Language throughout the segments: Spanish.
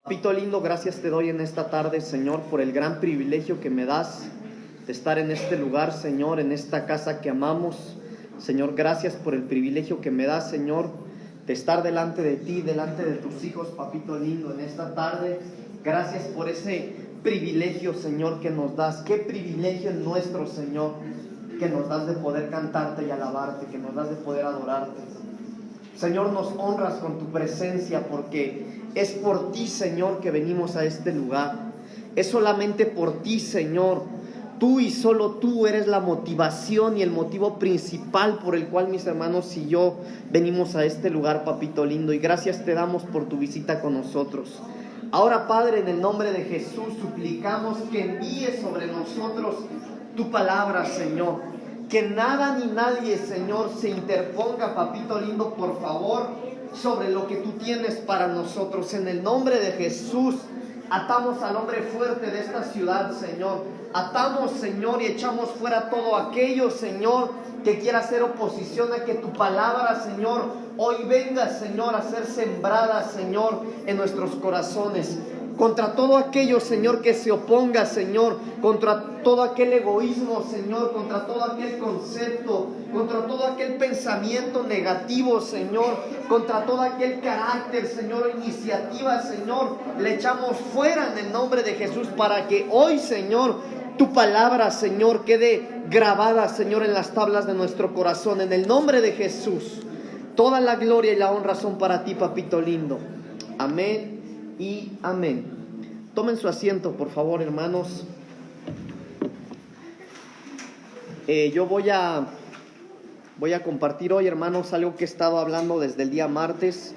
Papito lindo, gracias te doy en esta tarde, Señor, por el gran privilegio que me das de estar en este lugar, Señor, en esta casa que amamos. Señor, gracias por el privilegio que me das, Señor, de estar delante de ti, delante de tus hijos, papito lindo, en esta tarde. Gracias por ese privilegio, Señor, que nos das. Qué privilegio es nuestro, Señor, que nos das de poder cantarte y alabarte, que nos das de poder adorarte. Señor, nos honras con tu presencia porque es por ti, Señor, que venimos a este lugar. Es solamente por ti, Señor. Tú y solo tú eres la motivación y el motivo principal por el cual mis hermanos y yo venimos a este lugar, papito lindo. Y gracias te damos por tu visita con nosotros. Ahora, Padre, en el nombre de Jesús, suplicamos que envíes sobre nosotros tu palabra, Señor. Que nada ni nadie, Señor, se interponga, papito lindo, por favor, sobre lo que tú tienes para nosotros. En el nombre de Jesús, atamos al hombre fuerte de esta ciudad, Señor. Atamos, Señor, y echamos fuera todo aquello, Señor, que quiera hacer oposición a que tu palabra, Señor, hoy venga, Señor, a ser sembrada, Señor, en nuestros corazones. Contra todo aquello, Señor, que se oponga, Señor, contra todo aquel egoísmo, Señor, contra todo aquel concepto, contra todo aquel pensamiento negativo, Señor, contra todo aquel carácter, Señor, o iniciativa, Señor, le echamos fuera en el nombre de Jesús para que hoy, Señor, tu palabra, Señor, quede grabada, Señor, en las tablas de nuestro corazón, en el nombre de Jesús. Toda la gloria y la honra son para ti, papito lindo. Amén y amén. Tomen su asiento, por favor, hermanos. Yo voy a compartir hoy, hermanos, algo que he estado hablando desde el día martes,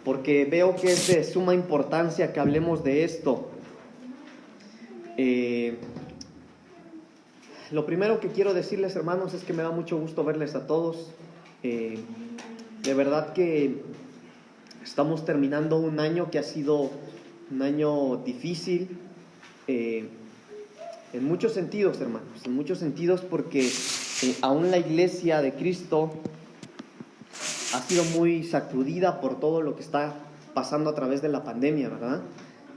porque veo que es de suma importancia que hablemos de esto. Lo primero que quiero decirles, hermanos, es que me da mucho gusto verles a todos. De verdad que estamos terminando un año que ha sido un año difícil, en muchos sentidos, hermanos, en muchos sentidos, porque aún la iglesia de Cristo ha sido muy sacudida por todo lo que está pasando a través de la pandemia, ¿verdad?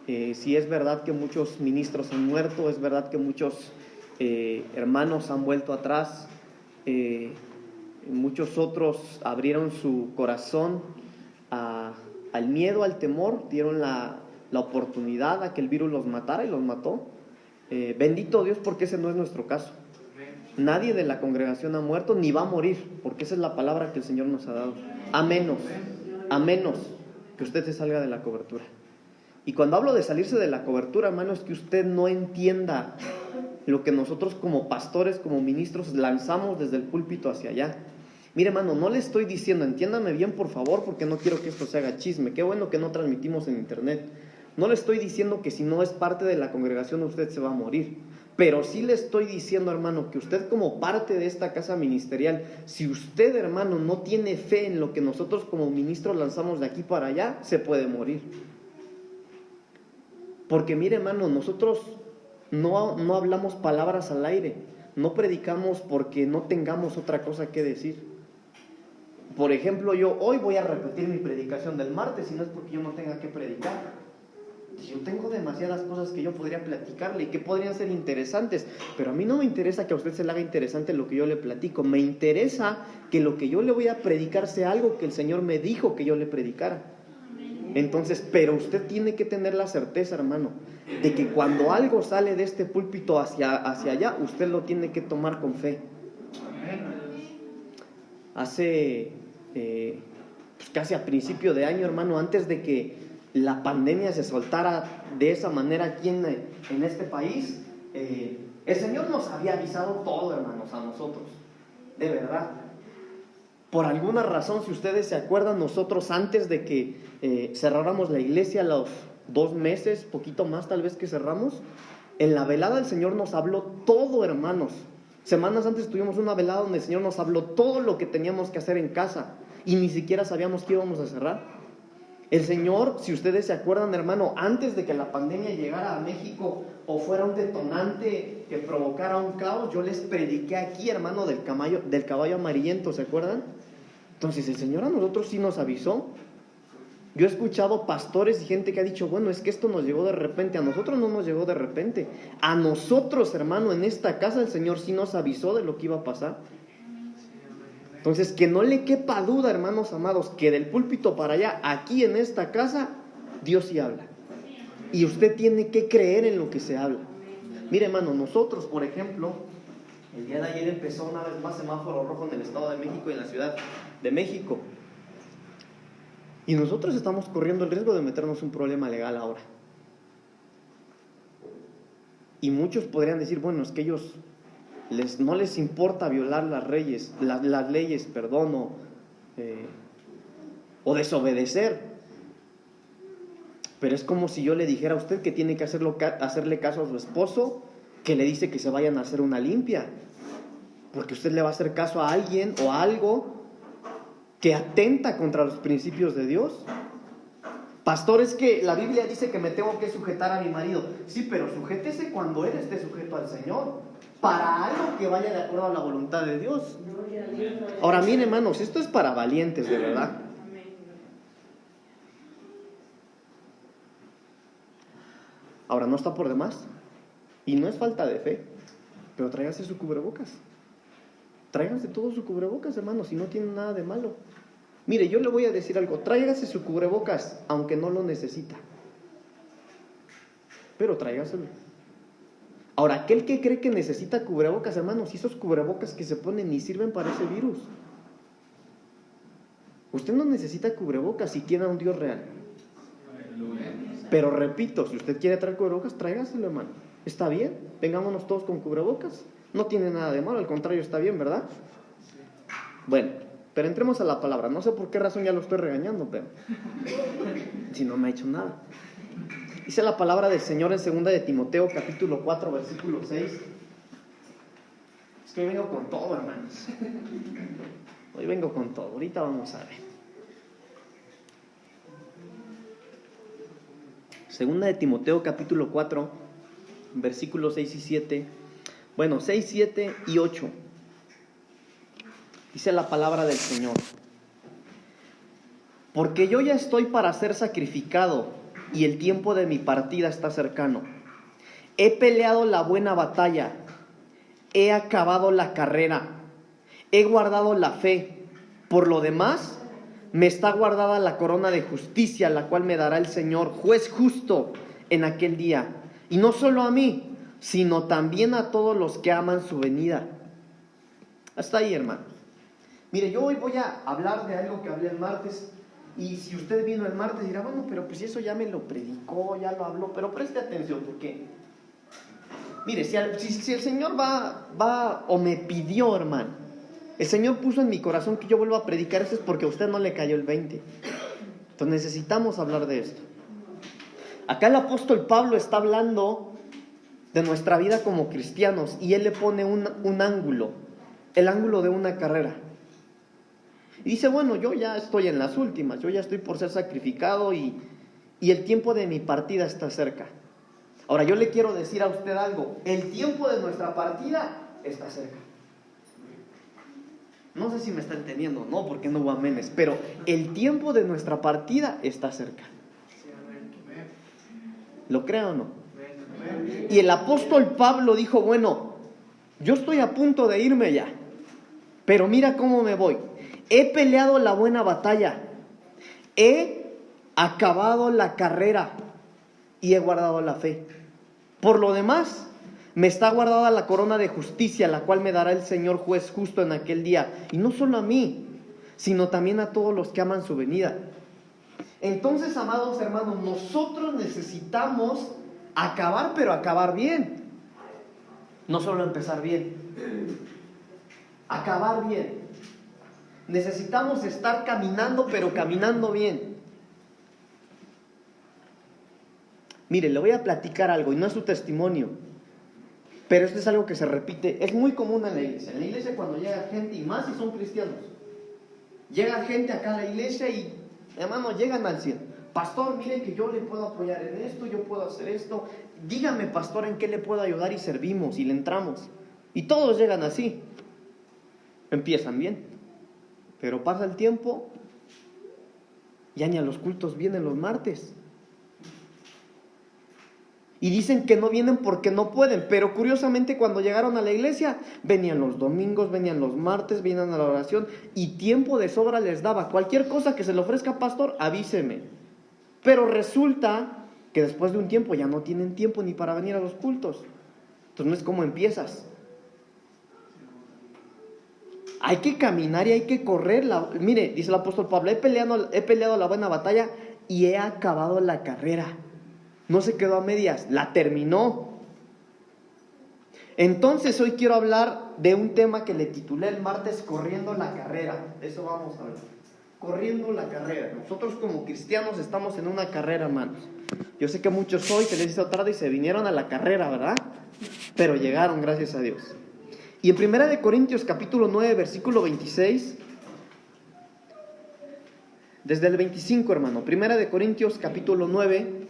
Sí, es verdad que muchos ministros han muerto, es verdad que muchos hermanos han vuelto atrás, muchos otros abrieron su corazón al miedo, al temor, dieron la oportunidad a que el virus los matara y los mató. Bendito Dios, porque ese no es nuestro caso. Nadie de la congregación ha muerto ni va a morir, porque esa es la palabra que el Señor nos ha dado. A menos que usted se salga de la cobertura. Y cuando hablo de salirse de la cobertura, hermano, es que usted no entienda lo que nosotros como pastores, como ministros, lanzamos desde el púlpito hacia allá. Mire, hermano, no le estoy diciendo, entiéndame bien, por favor, porque no quiero que esto se haga chisme. Qué bueno que no transmitimos en internet. No le estoy diciendo que si no es parte de la congregación usted se va a morir. Pero sí le estoy diciendo, hermano, que usted como parte de esta casa ministerial, si usted, hermano, no tiene fe en lo que nosotros como ministros lanzamos de aquí para allá, se puede morir. Porque mire, hermano, nosotros no hablamos palabras al aire. No predicamos porque no tengamos otra cosa que decir. Por ejemplo, yo hoy voy a repetir mi predicación del martes y no es porque yo no tenga que predicar. Yo tengo demasiadas cosas que yo podría platicarle y que podrían ser interesantes, pero a mí no me interesa que a usted se le haga interesante lo que yo le platico. Me interesa que lo que yo le voy a predicar sea algo que el Señor me dijo que yo le predicara. Entonces, pero usted tiene que tener la certeza, hermano, de que cuando algo sale de este púlpito hacia allá, usted lo tiene que tomar con fe. Hace casi a principio de año, hermano, antes de que la pandemia se soltara de esa manera aquí en este país, el Señor nos había avisado todo, hermanos, a nosotros, de verdad. Por alguna razón, si ustedes se acuerdan, nosotros antes de que cerráramos la iglesia, los 2 meses, poquito más tal vez que cerramos, en la velada el Señor nos habló todo, hermanos. Semanas antes tuvimos una velada donde el Señor nos habló todo lo que teníamos que hacer en casa y ni siquiera sabíamos que íbamos a cerrar. El Señor, si ustedes se acuerdan, hermano, antes de que la pandemia llegara a México o fuera un detonante que provocara un caos, yo les prediqué aquí, hermano, del caballo amarillento, ¿se acuerdan? Entonces el Señor a nosotros sí nos avisó. Yo he escuchado pastores y gente que ha dicho, bueno, es que esto nos llegó de repente. A nosotros no nos llegó de repente. A nosotros, hermano, en esta casa el Señor sí nos avisó de lo que iba a pasar. Entonces, que no le quepa duda, hermanos amados, que del púlpito para allá, aquí en esta casa, Dios sí habla. Y usted tiene que creer en lo que se habla. Mire, hermano, nosotros, por ejemplo, el día de ayer empezó una vez más semáforo rojo en el Estado de México y en la Ciudad de México. Y nosotros estamos corriendo el riesgo de meternos un problema legal ahora. Y muchos podrían decir, bueno, es que ellos no les importa violar las leyes, o desobedecer. Pero es como si yo le dijera a usted que tiene que hacerle caso a su esposo, que le dice que se vayan a hacer una limpia. Porque usted le va a hacer caso a alguien o a algo que atenta contra los principios de Dios. Pastor, es que la Biblia dice que me tengo que sujetar a mi marido. Sí, pero sujétese cuando él esté sujeto al Señor, para algo que vaya de acuerdo a la voluntad de Dios. Ahora, miren, hermanos, esto es para valientes, de verdad. Ahora, no está por demás, y no es falta de fe, pero tráigase su cubrebocas. Tráiganse todo su cubrebocas, hermanos, y no tiene nada de malo. Mire, yo le voy a decir algo, tráigase su cubrebocas, aunque no lo necesita. Pero tráigaselo. Ahora, aquel que cree que necesita cubrebocas, hermanos, esos cubrebocas que se ponen ni sirven para ese virus. Usted no necesita cubrebocas si tiene a un Dios real. Pero repito, si usted quiere traer cubrebocas, tráigaselo, hermano. Está bien, vengámonos todos con cubrebocas. No tiene nada de malo, al contrario, está bien, ¿verdad? Bueno, pero entremos a la palabra. No sé por qué razón ya lo estoy regañando, pero si no me ha hecho nada. Dice la palabra del Señor en 2 de Timoteo, capítulo 4, versículo 6. Es que hoy vengo con todo, hermanos. Hoy vengo con todo. Ahorita vamos a ver. 2 de Timoteo, capítulo 4, versículos 6 y 7. Bueno, 6, 7 y 8. Dice la palabra del Señor: porque yo ya estoy para ser sacrificado y el tiempo de mi partida está cercano. He peleado la buena batalla, he acabado la carrera, he guardado la fe. Por lo demás, me está guardada la corona de justicia, la cual me dará el Señor, juez justo, en aquel día. Y no solo a mí, sino también a todos los que aman su venida. Hasta ahí, hermanos. Mire, yo hoy voy a hablar de algo que hablé el martes. Y si usted vino el martes dirá, bueno, pero pues eso ya me lo predicó, ya lo habló. Pero preste atención, porque mire, si el Señor va o me pidió, hermano, el Señor puso en mi corazón que yo vuelva a predicar, eso es porque a usted no le cayó el 20. Entonces necesitamos hablar de esto. Acá el apóstol Pablo está hablando de nuestra vida como cristianos, y él le pone un ángulo, el ángulo de una carrera. Y dice, bueno, yo ya estoy en las últimas, yo ya estoy por ser sacrificado y el tiempo de mi partida está cerca. Ahora, yo le quiero decir a usted algo, el tiempo de nuestra partida está cerca. No sé si me está entendiendo, no, porque no hubo amenes, pero el tiempo de nuestra partida está cerca. ¿Lo cree o no? Y el apóstol Pablo dijo, bueno, yo estoy a punto de irme ya, pero mira cómo me voy. He peleado la buena batalla, he acabado la carrera y he guardado la fe. Por lo demás, me está guardada la corona de justicia, la cual me dará el Señor juez justo en aquel día. Y no solo a mí, sino también a todos los que aman su venida. Entonces, amados hermanos, nosotros necesitamos acabar, pero acabar bien. No solo empezar bien, acabar bien. Necesitamos estar caminando, pero caminando bien. Mire, le voy a platicar algo, y no es su testimonio, pero esto es algo que se repite, es muy común en la iglesia. En la iglesia, cuando llega gente, y más si son cristianos, llega gente acá a la iglesia y, hermanos, llegan al 100. Pastor, mire que yo le puedo apoyar en esto, yo puedo hacer esto. Dígame, pastor, en qué le puedo ayudar, y servimos y le entramos. Y todos llegan así. Empiezan bien, pero pasa el tiempo Ya ni a los cultos vienen los martes. Y dicen que no vienen porque no pueden, pero curiosamente cuando llegaron a la iglesia, venían los domingos, venían los martes, venían a la oración y tiempo de sobra les daba. Cualquier cosa que se le ofrezca, pastor, avíseme. Pero resulta que después de un tiempo ya no tienen tiempo ni para venir a los cultos. Entonces no es como empiezas. Hay que caminar y hay que correr. Mire, dice el apóstol Pablo, he peleado la buena batalla y he acabado la carrera. No se quedó a medias, la terminó. Entonces hoy quiero hablar de un tema que le titulé el martes, corriendo la carrera. Eso vamos a ver. Corriendo la carrera. Nosotros como cristianos estamos en una carrera, hermanos. Yo sé que muchos hoy se les hizo tarde y se vinieron a la carrera, ¿verdad? Pero llegaron, gracias a Dios. Y en 1 Corintios capítulo 9, versículo 26, desde el 25, hermano. 1 Corintios capítulo 9,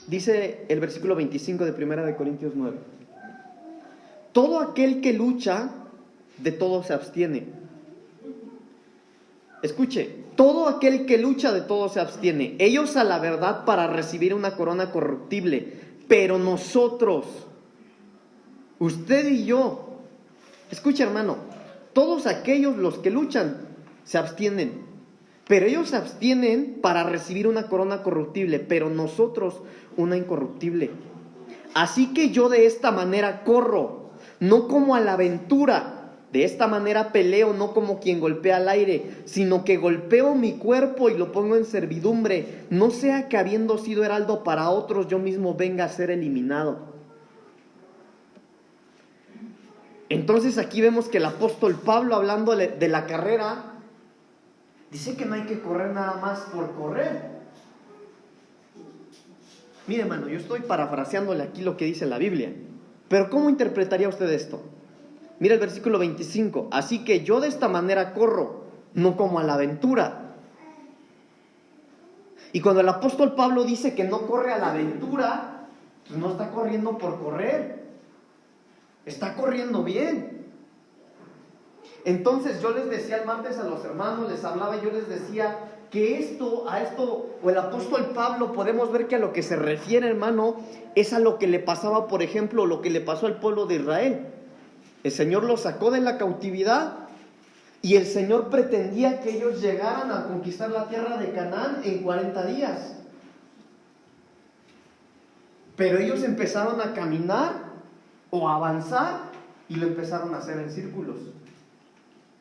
dice el versículo 25 de 1 Corintios 9. Todo aquel que lucha, de todo se abstiene. Escuche, todo aquel que lucha, de todo se abstiene. Ellos a la verdad para recibir una corona corruptible, pero nosotros, usted y yo, escuche hermano, todos aquellos los que luchan se abstienen. Pero ellos se abstienen para recibir una corona corruptible, pero nosotros una incorruptible. Así que yo de esta manera corro, no como a la aventura. De esta manera peleo, no como quien golpea al aire, sino que golpeo mi cuerpo y lo pongo en servidumbre, no sea que habiendo sido heraldo para otros, yo mismo venga a ser eliminado. Entonces aquí vemos que el apóstol Pablo, hablando de la carrera, dice que no hay que correr nada más por correr. Mire hermano, yo estoy parafraseándole aquí lo que dice la Biblia, pero ¿cómo interpretaría usted esto? Mira el versículo 25. Así que yo de esta manera corro, no como a la aventura. Y cuando el apóstol Pablo dice que no corre a la aventura, pues no está corriendo por correr. Está corriendo bien. Entonces yo les decía el martes a los hermanos, les hablaba y yo les decía que a esto, o el apóstol Pablo, podemos ver que a lo que se refiere, hermano, es a lo que le pasaba, por ejemplo, lo que le pasó al pueblo de Israel. El Señor los sacó de la cautividad y el Señor pretendía que ellos llegaran a conquistar la tierra de Canaán en 40 días. Pero ellos empezaron a caminar o a avanzar y lo empezaron a hacer en círculos.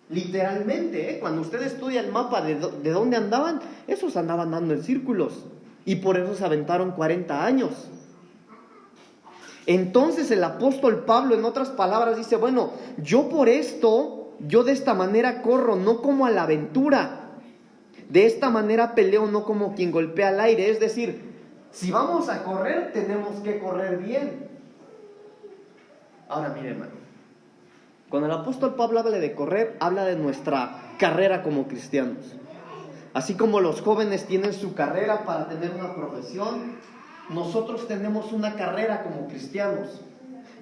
Literalmente, cuando usted estudia el mapa de dónde andaban, esos andaban dando en círculos y por eso se aventaron 40 años. Entonces el apóstol Pablo, en otras palabras, dice, bueno, yo por esto, yo de esta manera corro, no como a la aventura. De esta manera peleo, no como quien golpea al aire. Es decir, si vamos a correr, tenemos que correr bien. Ahora mire, hermano, cuando el apóstol Pablo habla de correr, habla de nuestra carrera como cristianos. Así como los jóvenes tienen su carrera para tener una profesión, nosotros tenemos una carrera como cristianos.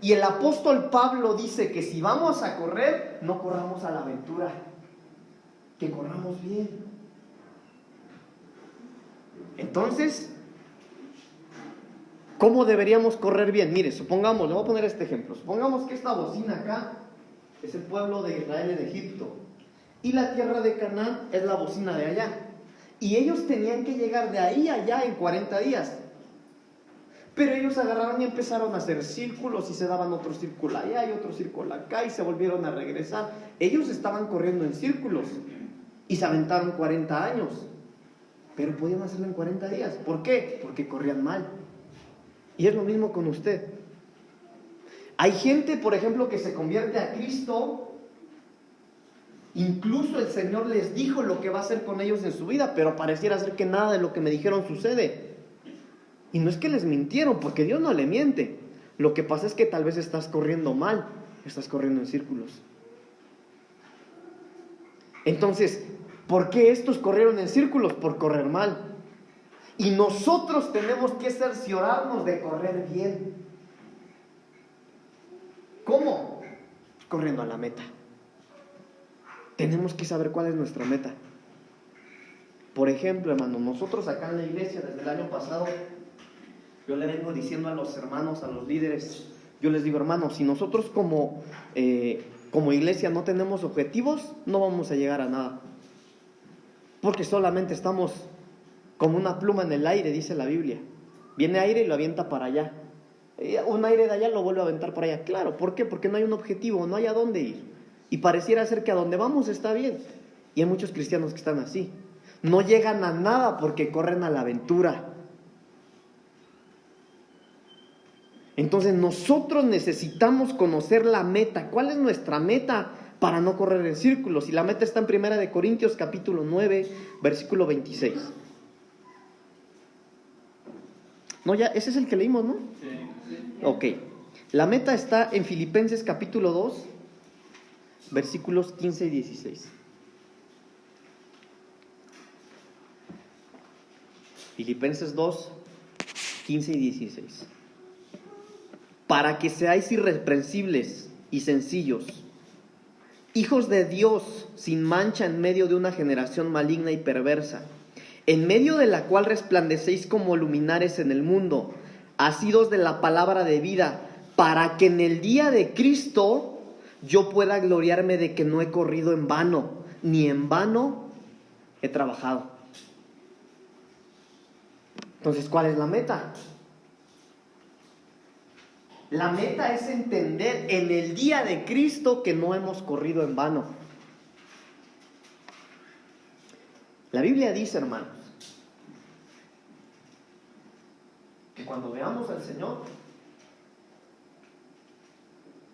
Y el apóstol Pablo dice que si vamos a correr, no corramos a la aventura, que corramos bien. Entonces, ¿cómo deberíamos correr bien? Mire, supongamos, le voy a poner este ejemplo. Supongamos que esta bocina acá es el pueblo de Israel en Egipto y la tierra de Canaán es la bocina de allá. Y ellos tenían que llegar de ahí a allá en 40 días. Pero ellos agarraron y empezaron a hacer círculos y se daban otro círculo allá y otro círculo acá y se volvieron a regresar. Ellos estaban corriendo en círculos y se aventaron 40 años. Pero podían hacerlo en 40 días. ¿Por qué? Porque corrían mal. Y es lo mismo con usted. Hay gente, por ejemplo, que se convierte a Cristo. Incluso el Señor les dijo lo que va a hacer con ellos en su vida, pero pareciera ser que nada de lo que me dijeron sucede. Y no es que les mintieron, porque Dios no le miente. Lo que pasa es que tal vez estás corriendo mal, estás corriendo en círculos. Entonces, ¿por qué estos corrieron en círculos? Por correr mal. Y nosotros tenemos que cerciorarnos de correr bien. ¿Cómo? Corriendo a la meta. Tenemos que saber cuál es nuestra meta. Por ejemplo, hermano, nosotros acá en la iglesia desde el año pasado, yo le vengo diciendo a los hermanos, a los líderes, yo les digo, hermanos, si nosotros como iglesia no tenemos objetivos, no vamos a llegar a nada. Porque solamente estamos como una pluma en el aire, dice la Biblia. Viene aire y lo avienta para allá. Un aire de allá lo vuelve a aventar para allá. Claro, ¿por qué? Porque no hay un objetivo, no hay a dónde ir. Y pareciera ser que a donde vamos está bien. Y hay muchos cristianos que están así. No llegan a nada porque corren a la aventura. Entonces nosotros necesitamos conocer la meta. ¿Cuál es nuestra meta para no correr en círculos? Y la meta está en 1 Corintios capítulo 9, versículo 26. No, ya, ese es el que leímos, ¿no? Sí. Ok. La meta está en Filipenses capítulo 2, versículos 15 y 16. Filipenses 2, 15 y 16. Para que seáis irreprensibles y sencillos, hijos de Dios sin mancha en medio de una generación maligna y perversa, en medio de la cual resplandecéis como luminares en el mundo, asidos de la palabra de vida, para que en el día de Cristo yo pueda gloriarme de que no he corrido en vano, ni en vano he trabajado. Entonces, ¿cuál es la meta? La meta es entender en el día de Cristo que no hemos corrido en vano. La Biblia dice, hermanos, que cuando veamos al Señor,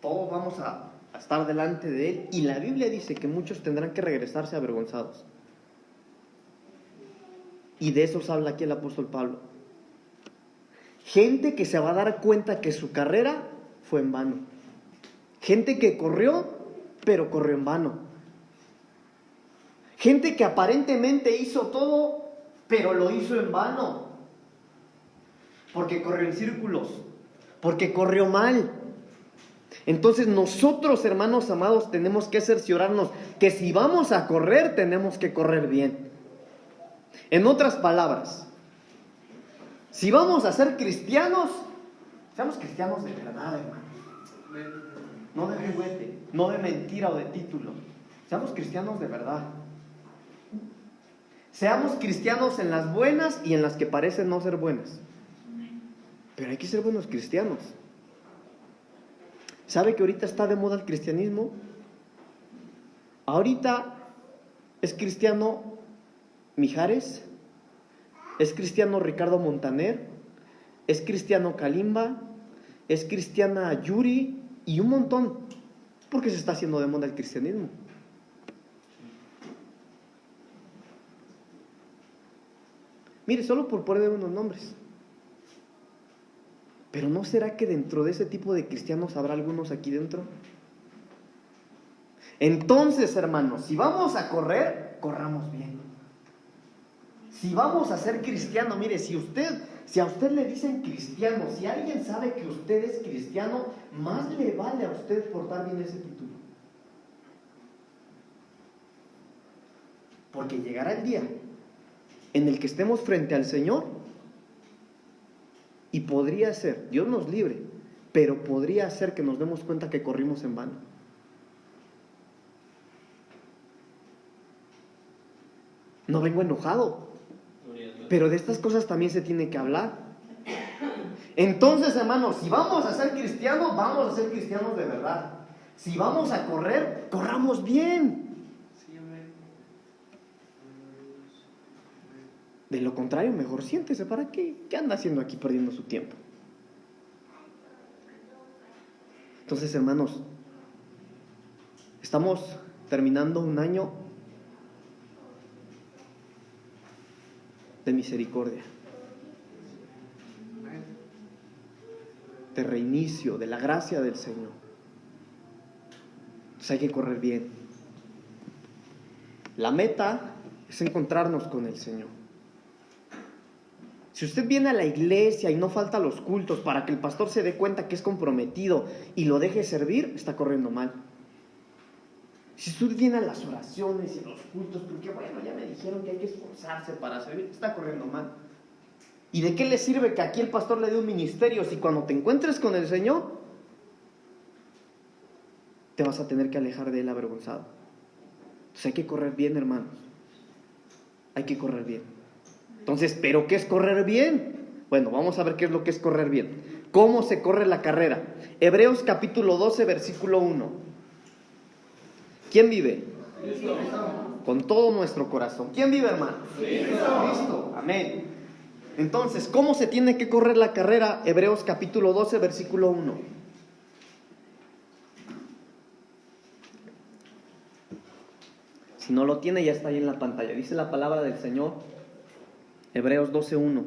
todos vamos a estar delante de Él, y la Biblia dice que muchos tendrán que regresarse avergonzados. Y de eso habla aquí el apóstol Pablo. Gente que se va a dar cuenta que su carrera fue en vano. Gente que corrió, pero corrió en vano. Gente que aparentemente hizo todo, pero lo hizo en vano. Porque corrió en círculos, porque corrió mal. Entonces nosotros, hermanos amados, tenemos que cerciorarnos que si vamos a correr, tenemos que correr bien. En otras palabras, si vamos a ser cristianos, seamos cristianos de verdad, hermano. No de juguete, no de mentira o de título. Seamos cristianos de verdad. Seamos cristianos en las buenas y en las que parecen no ser buenas. Pero hay que ser buenos cristianos. ¿Sabe que ahorita está de moda el cristianismo? Ahorita es cristiano Mijares, es cristiano Ricardo Montaner, es cristiano Kalimba, es cristiana Yuri y un montón, porque se está haciendo de moda el cristianismo. Mire, solo por poner unos nombres. Pero ¿no será que dentro de ese tipo de cristianos habrá algunos aquí dentro? Entonces, hermanos, si vamos a correr, corramos bien. Si vamos a ser cristiano, mire, si a usted le dicen cristiano, si alguien sabe que usted es cristiano, más le vale a usted portar bien ese título. Porque llegará el día en el que estemos frente al Señor y podría ser, Dios nos libre, pero podría ser que nos demos cuenta que corrimos en vano. No vengo enojado, pero de estas cosas también se tiene que hablar. Entonces, hermanos, si vamos a ser cristianos, vamos a ser cristianos de verdad. Si vamos a correr, corramos bien. De lo contrario, mejor siéntese. ¿Para qué? ¿Qué anda haciendo aquí perdiendo su tiempo? Entonces, hermanos, estamos terminando un año de misericordia, de reinicio, de la gracia del Señor. Entonces hay que correr bien. La meta es encontrarnos con el Señor. Si usted viene a la iglesia y no falta a los cultos para que el pastor se dé cuenta que es comprometido y lo deje servir, está corriendo mal. Si usted viene a las oraciones y a los cultos, porque bueno, ya me dijeron que hay que esforzarse para servir, está corriendo mal. ¿Y de qué le sirve que aquí el pastor le dé un ministerio si cuando te encuentres con el Señor, te vas a tener que alejar de Él avergonzado? Entonces hay que correr bien, hermanos. Hay que correr bien. Entonces, ¿pero qué es correr bien? Bueno, vamos a ver qué es lo que es correr bien. ¿Cómo se corre la carrera? Hebreos capítulo 12, versículo 1. ¿Quién vive? Cristo. Con todo nuestro corazón. ¿Quién vive, hermano? Cristo. Amén. Entonces, ¿cómo se tiene que correr la carrera? Hebreos capítulo 12, versículo 1. Si no lo tiene, ya está ahí en la pantalla. Dice la palabra del Señor, Hebreos 12, 1.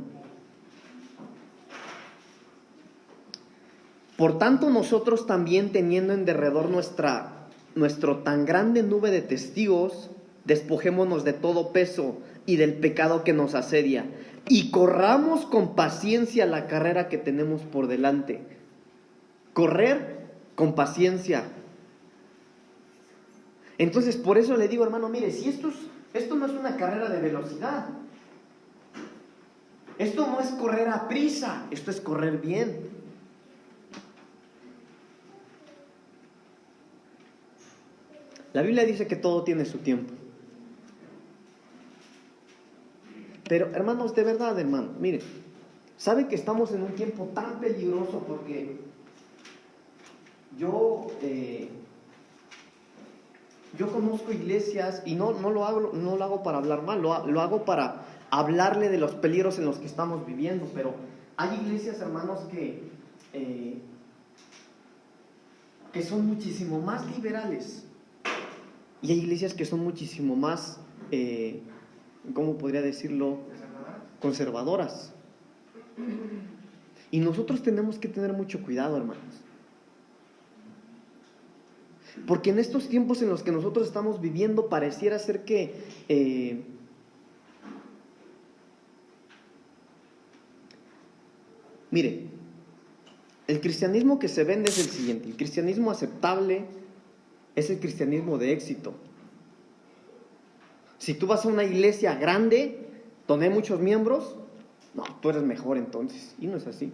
Por tanto, nosotros también, teniendo en derredor nuestro tan grande nube de testigos, despojémonos de todo peso y del pecado que nos asedia, y corramos con paciencia la carrera que tenemos por delante. Correr con paciencia. Entonces, por eso le digo, hermano, mire, si esto no es una carrera de velocidad, esto no es correr a prisa, esto es correr bien. La Biblia dice que todo tiene su tiempo. Pero, hermanos, de verdad, hermano, mire, ¿sabe que estamos en un tiempo tan peligroso? Porque yo conozco iglesias y no lo hago para hablar mal, lo hago para hablarle de los peligros en los que estamos viviendo. Pero hay iglesias, hermanos, que son muchísimo más liberales, y hay iglesias que son muchísimo más, ¿cómo podría decirlo? Conservadoras. Y nosotros tenemos que tener mucho cuidado, hermanos. Porque en estos tiempos en los que nosotros estamos viviendo, pareciera ser que mire, el cristianismo que se vende es el siguiente. El cristianismo aceptable es el cristianismo de éxito. Si tú vas a una iglesia grande, donde hay muchos miembros, no, tú eres mejor entonces. Y no es así.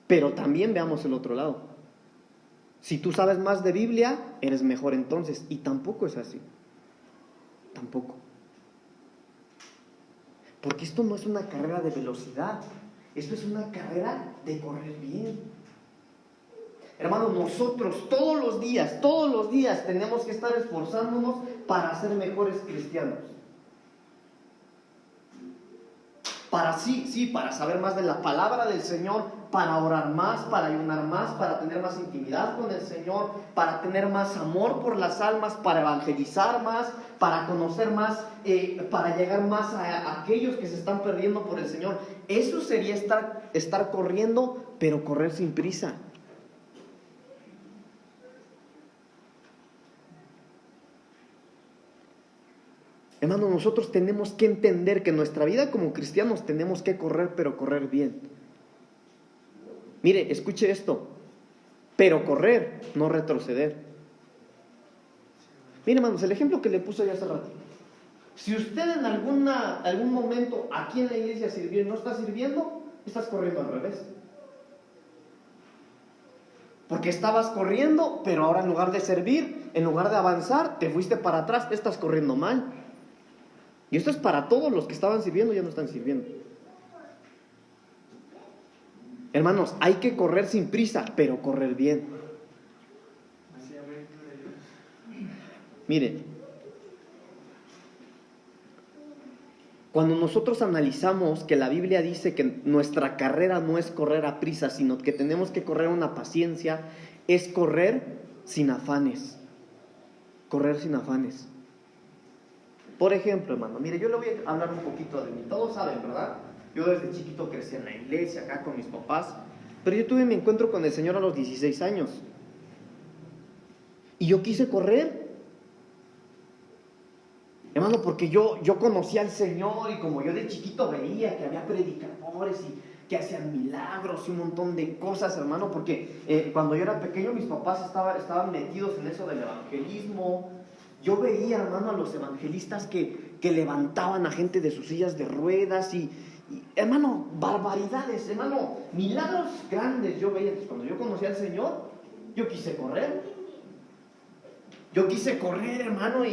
Pero también veamos el otro lado. Si tú sabes más de Biblia, eres mejor entonces. Y tampoco es así. Tampoco. Porque esto no es una carrera de velocidad. Esto es una carrera de correr bien. Hermano, nosotros todos los días tenemos que estar esforzándonos para ser mejores cristianos. Para para saber más de la palabra del Señor, para orar más, para ayunar más, para tener más intimidad con el Señor, para tener más amor por las almas, para evangelizar más, para conocer más, para llegar más a aquellos que se están perdiendo por el Señor. Eso sería estar corriendo, pero correr sin prisa. Hermano, nosotros tenemos que entender que en nuestra vida como cristianos tenemos que correr, pero correr bien. Mire, escuche esto, pero correr, no retroceder. Mire, hermanos, el ejemplo que le puse ya hace rato. Si usted en algún momento aquí en la iglesia sirvió y no está sirviendo, estás corriendo al revés. Porque estabas corriendo, pero ahora en lugar de servir, en lugar de avanzar, te fuiste para atrás, te estás corriendo mal. Y esto es para todos los que estaban sirviendo y ya no están sirviendo. Hermanos, hay que correr sin prisa, pero correr bien. Miren, cuando nosotros analizamos que la Biblia dice que nuestra carrera no es correr a prisa, sino que tenemos que correr una paciencia, es correr sin afanes. Correr sin afanes. Por ejemplo, hermano, mire, yo le voy a hablar un poquito de mí. Todos saben, ¿verdad? Yo desde chiquito crecí en la iglesia, acá con mis papás. Pero yo tuve mi encuentro con el Señor a los 16 años. Y yo quise correr. Hermano, porque yo conocí al Señor y como yo de chiquito veía que había predicadores y que hacían milagros y un montón de cosas, hermano, porque cuando yo era pequeño mis papás estaban metidos en eso del evangelismo. Yo veía, hermano, a los evangelistas que levantaban a gente de sus sillas de ruedas y, hermano, barbaridades, hermano, milagros grandes yo veía. Entonces, cuando yo conocí al Señor, yo quise correr. Hermano,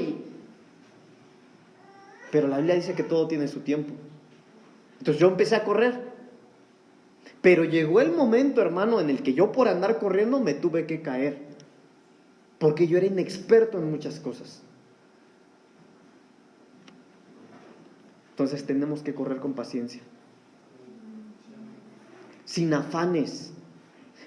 pero la Biblia dice que todo tiene su tiempo. Entonces yo empecé a correr. Pero llegó el momento, hermano, en el que yo por andar corriendo me tuve que caer. Porque yo era inexperto en muchas cosas. Entonces tenemos que correr con paciencia. Sin afanes.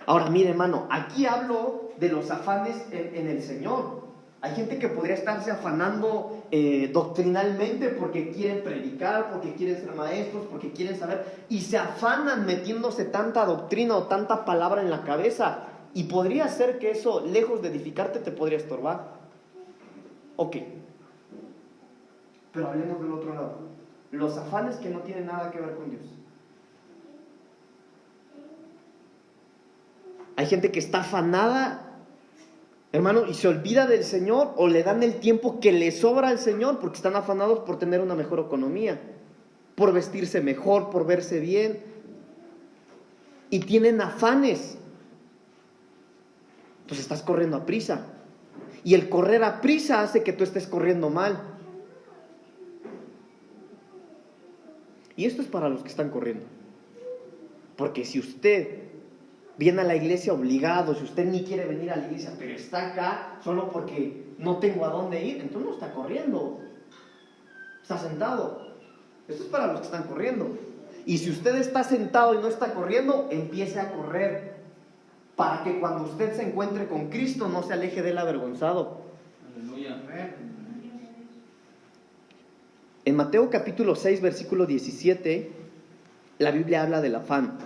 Ahora, mire, hermano, aquí hablo de los afanes en el Señor. Hay gente que podría estarse afanando doctrinalmente porque quieren predicar, porque quieren ser maestros, porque quieren saber, y se afanan metiéndose tanta doctrina o tanta palabra en la cabeza, y podría ser que eso, lejos de edificarte, te podría estorbar. Ok, pero hablemos del otro lado, los afanes que no tienen nada que ver con Dios. Hay gente que está afanada, hermano, y se olvida del Señor, o le dan el tiempo que le sobra al Señor porque están afanados por tener una mejor economía, por vestirse mejor, por verse bien, y tienen afanes. Pues estás corriendo a prisa, y el correr a prisa hace que tú estés corriendo mal. Y esto es para los que están corriendo, porque si usted viene a la iglesia obligado, si usted ni quiere venir a la iglesia, pero está acá solo porque no tengo a dónde ir, entonces no está corriendo, está sentado. Esto es para los que están corriendo. Y si usted está sentado y no está corriendo, empiece a correr, para que cuando usted se encuentre con Cristo no se aleje de él avergonzado. Aleluya. En Mateo capítulo 6, versículo 17, la Biblia habla del afán.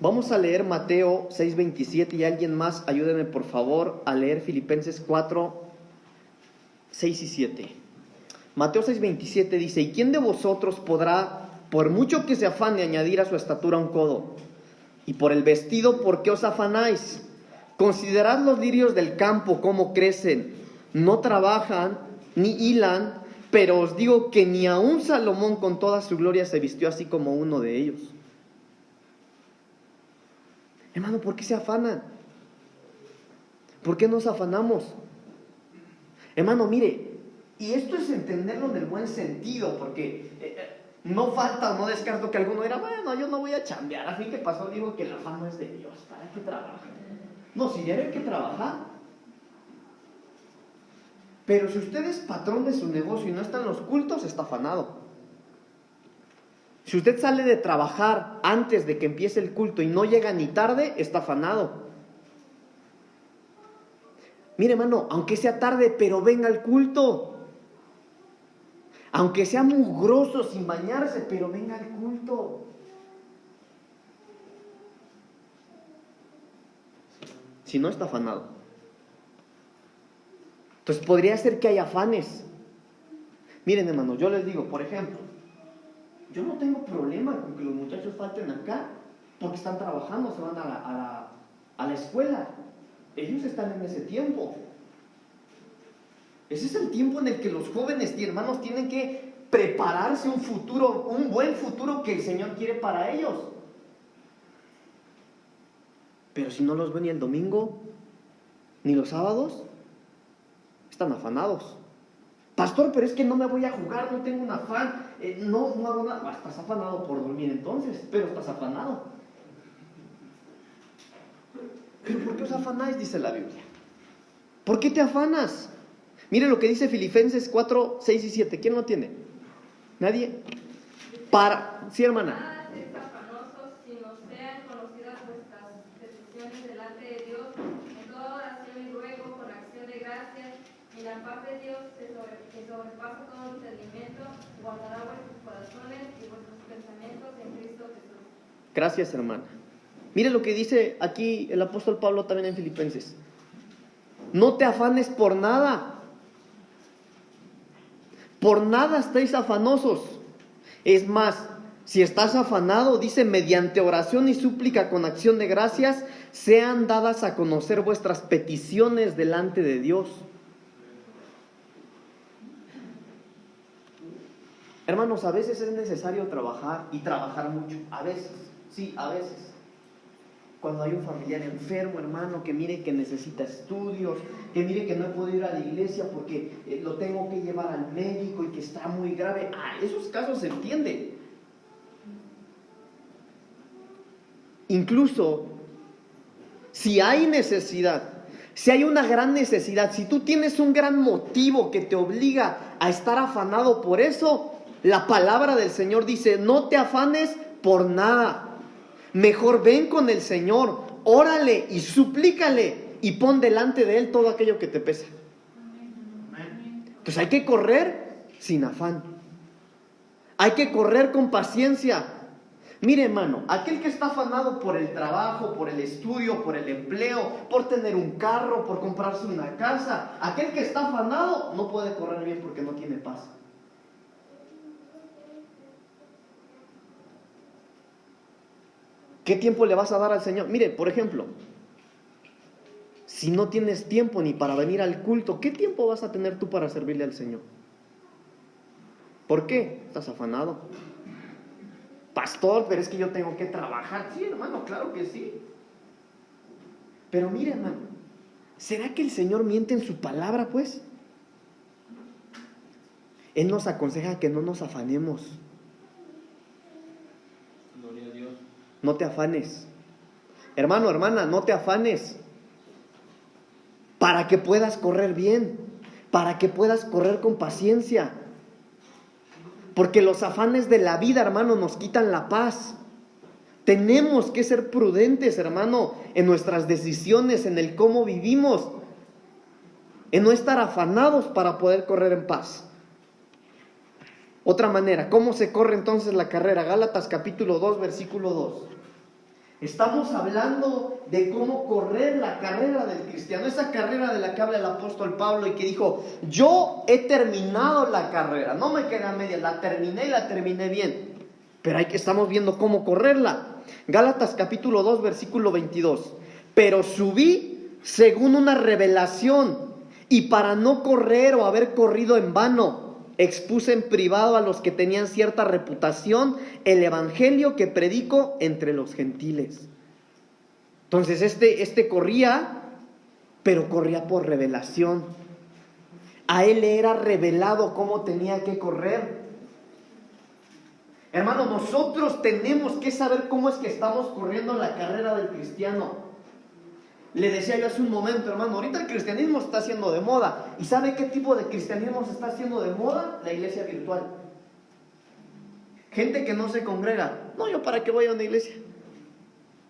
Vamos a leer Mateo 6:27 y alguien más, ayúdenme por favor a leer Filipenses 4, 6 y 7. Mateo 6:27 dice: ¿y quién de vosotros podrá, por mucho que se afane, añadir a su estatura un codo? Y por el vestido, ¿por qué os afanáis? Considerad los lirios del campo, cómo crecen, no trabajan ni hilan, pero os digo que ni aun Salomón con toda su gloria se vistió así como uno de ellos. Hermano, ¿por qué se afanan? ¿Por qué nos afanamos? Hermano, mire, y esto es entenderlo en el buen sentido, porque no falta o no descarto que alguno dirá, bueno, yo no voy a chambear, a fin que pasó, digo que el afán no es de Dios, ¿para qué trabajar? No, si ya hay que trabajar. Pero si usted es patrón de su negocio y no está en los cultos, está afanado. Si usted sale de trabajar antes de que empiece el culto y no llega ni tarde, está afanado. Mire, hermano, aunque sea tarde, pero venga al culto. Aunque sea mugroso sin bañarse, pero venga al culto. Si no, está afanado. Entonces podría ser que haya afanes. Miren, hermano, yo les digo, por ejemplo, yo no tengo problema con que los muchachos falten acá porque están trabajando, se van a la escuela. Ellos están en ese tiempo. Ese es el tiempo en el que los jóvenes y hermanos tienen que prepararse un futuro, un buen futuro que el Señor quiere para ellos. Pero si no los ven ni el domingo, ni los sábados, están afanados. Pastor, pero es que no me voy a jugar, no tengo un afán, no hago nada. Estás afanado por dormir entonces, pero estás afanado. ¿Pero por qué os afanáis? Dice la Biblia. ¿Por qué te afanas? Mire lo que dice Filipenses 4, 6 y 7. ¿Quién lo tiene? ¿Nadie? Sí, hermana. La paz de Dios que sobrepasa todo entendimiento, guardará vuestros corazones y vuestros pensamientos en Cristo Jesús. Gracias, hermana. Mire lo que dice aquí el apóstol Pablo también en Filipenses. No te afanes por nada. Por nada estáis afanosos. Es más, si estás afanado, dice, mediante oración y súplica con acción de gracias, sean dadas a conocer vuestras peticiones delante de Dios. Hermanos, a veces es necesario trabajar y trabajar mucho. A veces, sí, a veces. Cuando hay un familiar enfermo, hermano, que mire que necesita estudios, que mire que no puede ir a la iglesia porque lo tengo que llevar al médico y que está muy grave. Esos casos se entiende. Incluso, si hay necesidad, si hay una gran necesidad, si tú tienes un gran motivo que te obliga a estar afanado por eso, la palabra del Señor dice, no te afanes por nada. Mejor ven con el Señor, órale y suplícale y pon delante de Él todo aquello que te pesa. Pues hay que correr sin afán. Hay que correr con paciencia. Mire, hermano, aquel que está afanado por el trabajo, por el estudio, por el empleo, por tener un carro, por comprarse una casa, aquel que está afanado no puede correr bien porque no tiene paz. ¿Qué tiempo le vas a dar al Señor? Mire, por ejemplo, si no tienes tiempo ni para venir al culto, ¿qué tiempo vas a tener tú para servirle al Señor? ¿Por qué? ¿Estás afanado? Pastor, pero es que yo tengo que trabajar. Sí, hermano, claro que sí. Pero mire, hermano, ¿será que el Señor miente en su palabra, pues? Él nos aconseja que no nos afanemos. Gloria a Dios. No te afanes. Hermano, hermana, no te afanes. Para que puedas correr bien, para que puedas correr con paciencia. Porque los afanes de la vida, hermano, nos quitan la paz. Tenemos que ser prudentes, hermano, en nuestras decisiones, en el cómo vivimos, en no estar afanados para poder correr en paz. Otra manera, ¿cómo se corre entonces la carrera? Gálatas capítulo 2, versículo 2. Estamos hablando de cómo correr la carrera del cristiano, esa carrera de la que habla el apóstol Pablo y que dijo, yo he terminado la carrera, no me queda media, la terminé y la terminé bien, pero estamos viendo cómo correrla. Gálatas capítulo 2, versículo 22, pero subí según una revelación y para no correr o haber corrido en vano, expuse en privado a los que tenían cierta reputación el evangelio que predico entre los gentiles. Entonces este corría, pero corría por revelación. A él le era revelado cómo tenía que correr. Hermano, nosotros tenemos que saber cómo es que estamos corriendo la carrera del cristiano. Le decía yo hace un momento, hermano, ahorita el cristianismo está haciendo de moda. ¿Y sabe qué tipo de cristianismo se está haciendo de moda? La iglesia virtual. Gente que no se congrega. No, yo para qué voy a una iglesia.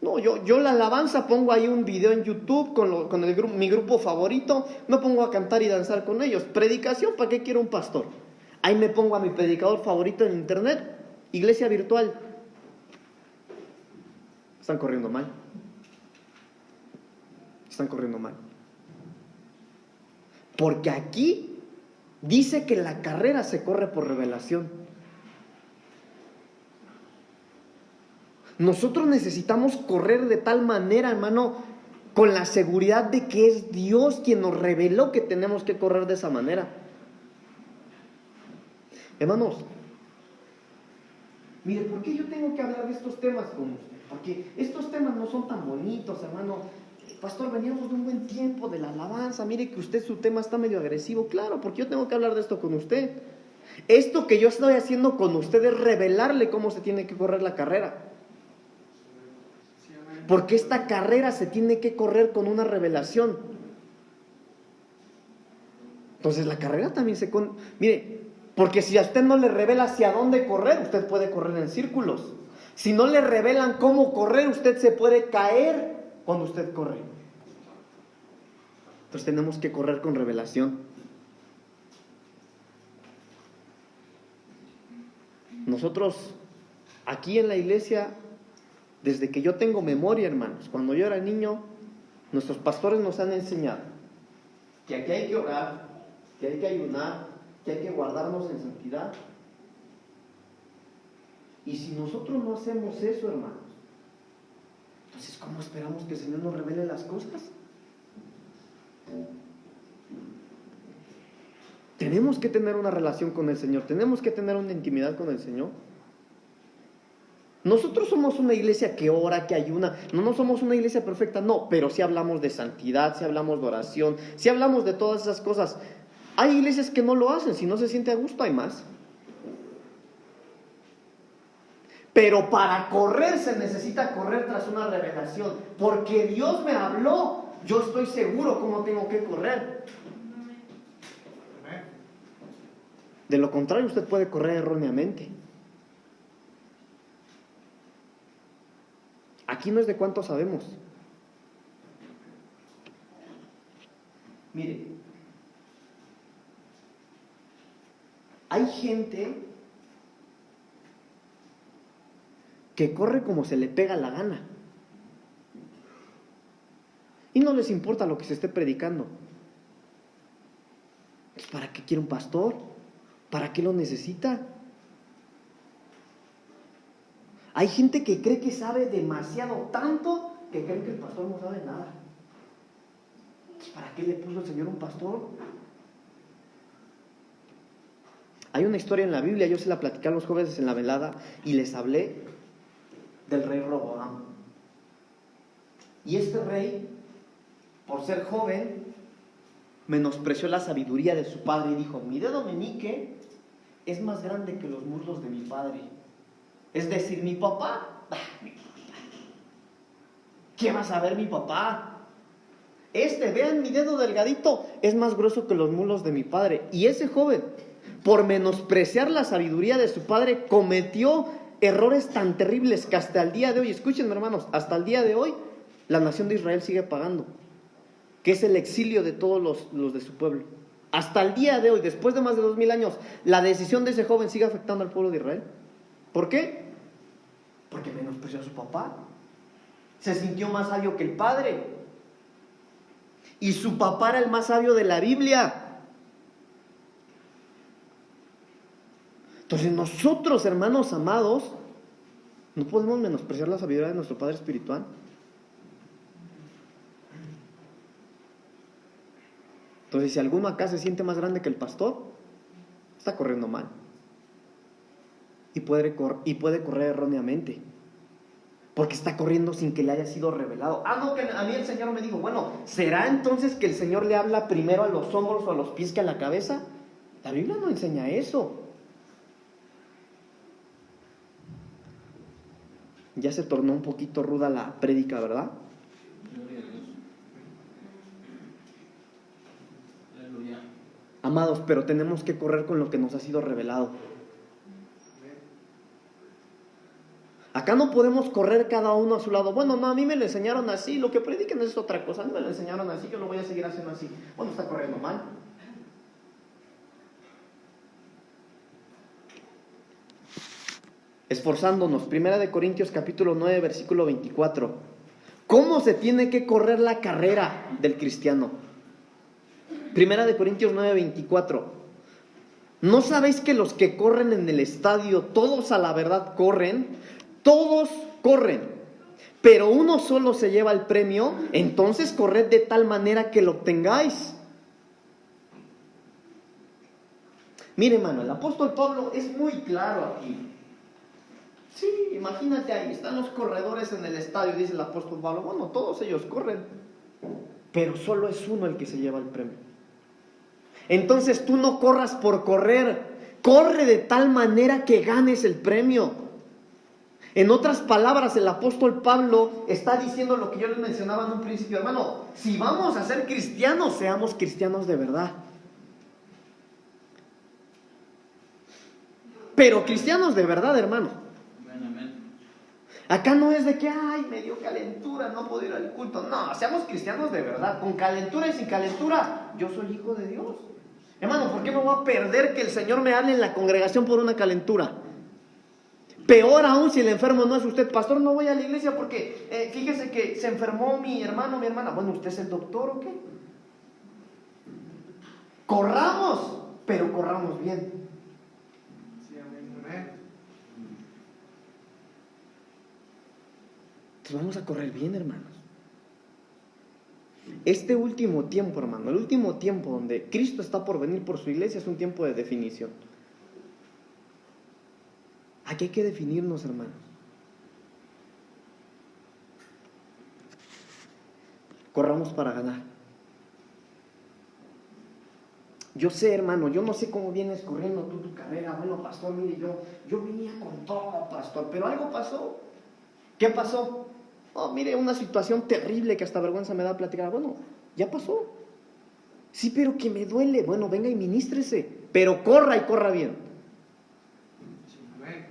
No, yo la alabanza pongo ahí un video en YouTube con mi grupo favorito. No pongo a cantar y danzar con ellos. Predicación, ¿para qué quiero un pastor? Ahí me pongo a mi predicador favorito en internet. Iglesia virtual. Están corriendo mal. Están corriendo mal. Porque aquí dice que la carrera se corre por revelación. Nosotros necesitamos correr de tal manera, hermano, con la seguridad de que es Dios quien nos reveló que tenemos que correr de esa manera. Hermanos, mire, ¿por qué yo tengo que hablar de estos temas con usted? Porque estos temas no son tan bonitos, hermano. Pastor, veníamos de un buen tiempo de la alabanza. Mire que su tema está medio agresivo. Claro, porque yo tengo que hablar de esto con usted. Esto que yo estoy haciendo con usted es revelarle cómo se tiene que correr la carrera. Porque esta carrera se tiene que correr con una revelación. Entonces la carrera también mire, porque si a usted no le revela hacia dónde correr, usted puede correr en círculos. Si no le revelan cómo correr, usted se puede caer cuando usted corre. Entonces tenemos que correr con revelación. Nosotros aquí en la iglesia, desde que yo tengo memoria, hermanos, cuando yo era niño, nuestros pastores nos han enseñado que aquí hay que orar, que hay que ayunar, que hay que guardarnos en santidad. Y si nosotros no hacemos eso, hermanos, entonces ¿cómo esperamos que el Señor nos revele las cosas? Tenemos que tener una relación con el Señor, tenemos que tener una intimidad con el Señor. Nosotros somos una iglesia que ora, que ayuna. No somos una iglesia perfecta, no, pero sí hablamos de santidad, sí hablamos de oración, sí hablamos de todas esas cosas. Hay iglesias que no lo hacen, si no se siente a gusto hay más. Pero para correr se necesita correr tras una revelación, porque Dios me habló, yo estoy seguro cómo tengo que correr. De lo contrario, usted puede correr erróneamente. Aquí no es de cuánto sabemos. Mire, hay gente que corre como se le pega la gana y no les importa lo que se esté predicando. ¿Para qué quiere un pastor? ¿Para qué lo necesita? Hay gente que cree que sabe demasiado, tanto que creen que el pastor no sabe nada. ¿Para qué le puso el Señor un pastor? Hay una historia en la Biblia, yo se la platicé a los jóvenes en la velada y les hablé del rey Roboam. Y este rey, por ser joven, menospreció la sabiduría de su padre y dijo: mi dedo meñique es más grande que los muslos de mi padre. Es decir, mi papá, ¿qué va a saber mi papá? Vean mi dedo delgadito, es más grueso que los muslos de mi padre. Y ese joven, por menospreciar la sabiduría de su padre, cometió errores tan terribles que hasta el día de hoy, escúchenme hermanos, hasta el día de hoy, la nación de Israel sigue pagando, que es el exilio de todos los de su pueblo. Hasta el día de hoy, después de más de 2000 años, la decisión de ese joven sigue afectando al pueblo de Israel. ¿Por qué? Porque menospreció a su papá. Se sintió más sabio que el padre. Y su papá era el más sabio de la Biblia. Entonces nosotros, hermanos amados, no podemos menospreciar la sabiduría de nuestro Padre espiritual. Entonces, si alguno acá se siente más grande que el pastor, está corriendo mal. Y puede correr erróneamente, porque está corriendo sin que le haya sido revelado. No, que a mí el Señor me dijo, bueno, ¿será entonces que el Señor le habla primero a los hombros o a los pies que a la cabeza? La Biblia no enseña eso. Ya se tornó un poquito ruda la prédica, ¿verdad? Amados, pero tenemos que correr con lo que nos ha sido revelado. Acá no podemos correr cada uno a su lado. Bueno, no, a mí me lo enseñaron así, lo que prediquen es otra cosa. A mí me lo enseñaron así, yo lo voy a seguir haciendo así. Bueno, está corriendo mal. Esforzándonos, 1 Corintios capítulo 9, versículo 24. ¿Cómo se tiene que correr la carrera del cristiano? 1 Corintios 9, 24. ¿No sabéis que los que corren en el estadio, todos a la verdad corren? Todos corren, pero uno solo se lleva el premio. Entonces corred de tal manera que lo obtengáis. Mire, hermano, el apóstol Pablo es muy claro aquí. Sí, imagínate ahí, están los corredores en el estadio, dice el apóstol Pablo. Bueno, todos ellos corren, pero solo es uno el que se lleva el premio. Entonces tú no corras por correr, corre de tal manera que ganes el premio. En otras palabras, el apóstol Pablo está diciendo lo que yo les mencionaba en un principio. Hermano, si vamos a ser cristianos, seamos cristianos de verdad. Pero cristianos de verdad, hermano. Acá no es de que, me dio calentura, no puedo ir al culto. No, seamos cristianos de verdad, con calentura y sin calentura. Yo soy hijo de Dios. Hermano, ¿por qué me voy a perder que el Señor me hable en la congregación por una calentura? Peor aún si el enfermo no es usted. Pastor, no voy a la iglesia porque fíjese que se enfermó mi hermano, mi hermana. Bueno, ¿usted es el doctor o qué? Corramos pero corramos bien. Sí, amén. Entonces vamos a correr bien, hermanos. Este último tiempo, hermano, el último tiempo donde Cristo está por venir por su iglesia es un tiempo de definición. Aquí hay que definirnos, hermanos. Corramos para ganar. Yo sé, hermano, yo no sé cómo vienes corriendo tú tu carrera. Bueno, pastor, mire, yo venía con todo, pastor, pero algo pasó. ¿Qué pasó? Oh, mire, una situación terrible que hasta vergüenza me da platicar. Bueno, ya pasó. Sí, pero que me duele. Bueno, venga y ministrese, pero corra y corra bien. Sí, amén.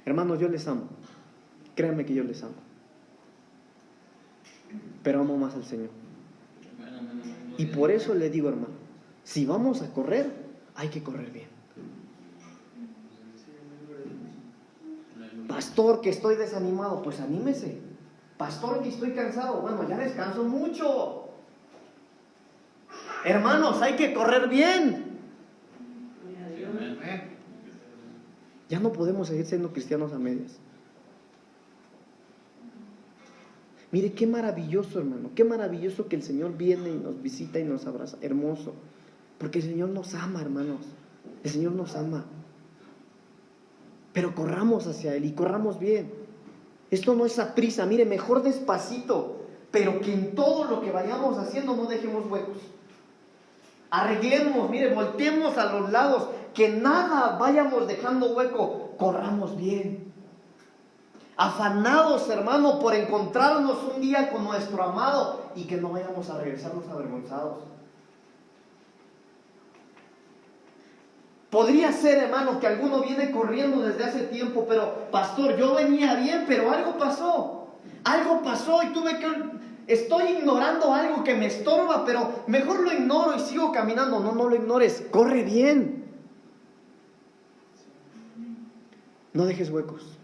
Hermanos, yo les amo. Créanme que yo les amo. Pero amo más al Señor. Y por eso le digo, hermano, si vamos a correr, hay que correr bien. Pastor, que estoy desanimado, pues anímese. Pastor, que estoy cansado, bueno, ya descanso mucho. Hermanos, hay que correr bien. Amén. Ya no podemos seguir siendo cristianos a medias. Mire, qué maravilloso, hermano, qué maravilloso que el Señor viene y nos visita y nos abraza. Hermoso, porque el Señor nos ama, hermanos. El Señor nos ama. Pero corramos hacia Él y corramos bien. Esto no es a prisa, mire, mejor despacito, pero que en todo lo que vayamos haciendo no dejemos huecos. Arreglemos, mire, volteemos a los lados, que nada vayamos dejando hueco, corramos bien. Afanados, hermano, por encontrarnos un día con nuestro amado y que no vayamos a regresarnos avergonzados. Podría ser, hermano, que alguno viene corriendo desde hace tiempo, pero pastor, yo venía bien, pero algo pasó. Algo pasó y estoy ignorando algo que me estorba, pero mejor lo ignoro y sigo caminando. No lo ignores, corre bien. No dejes huecos.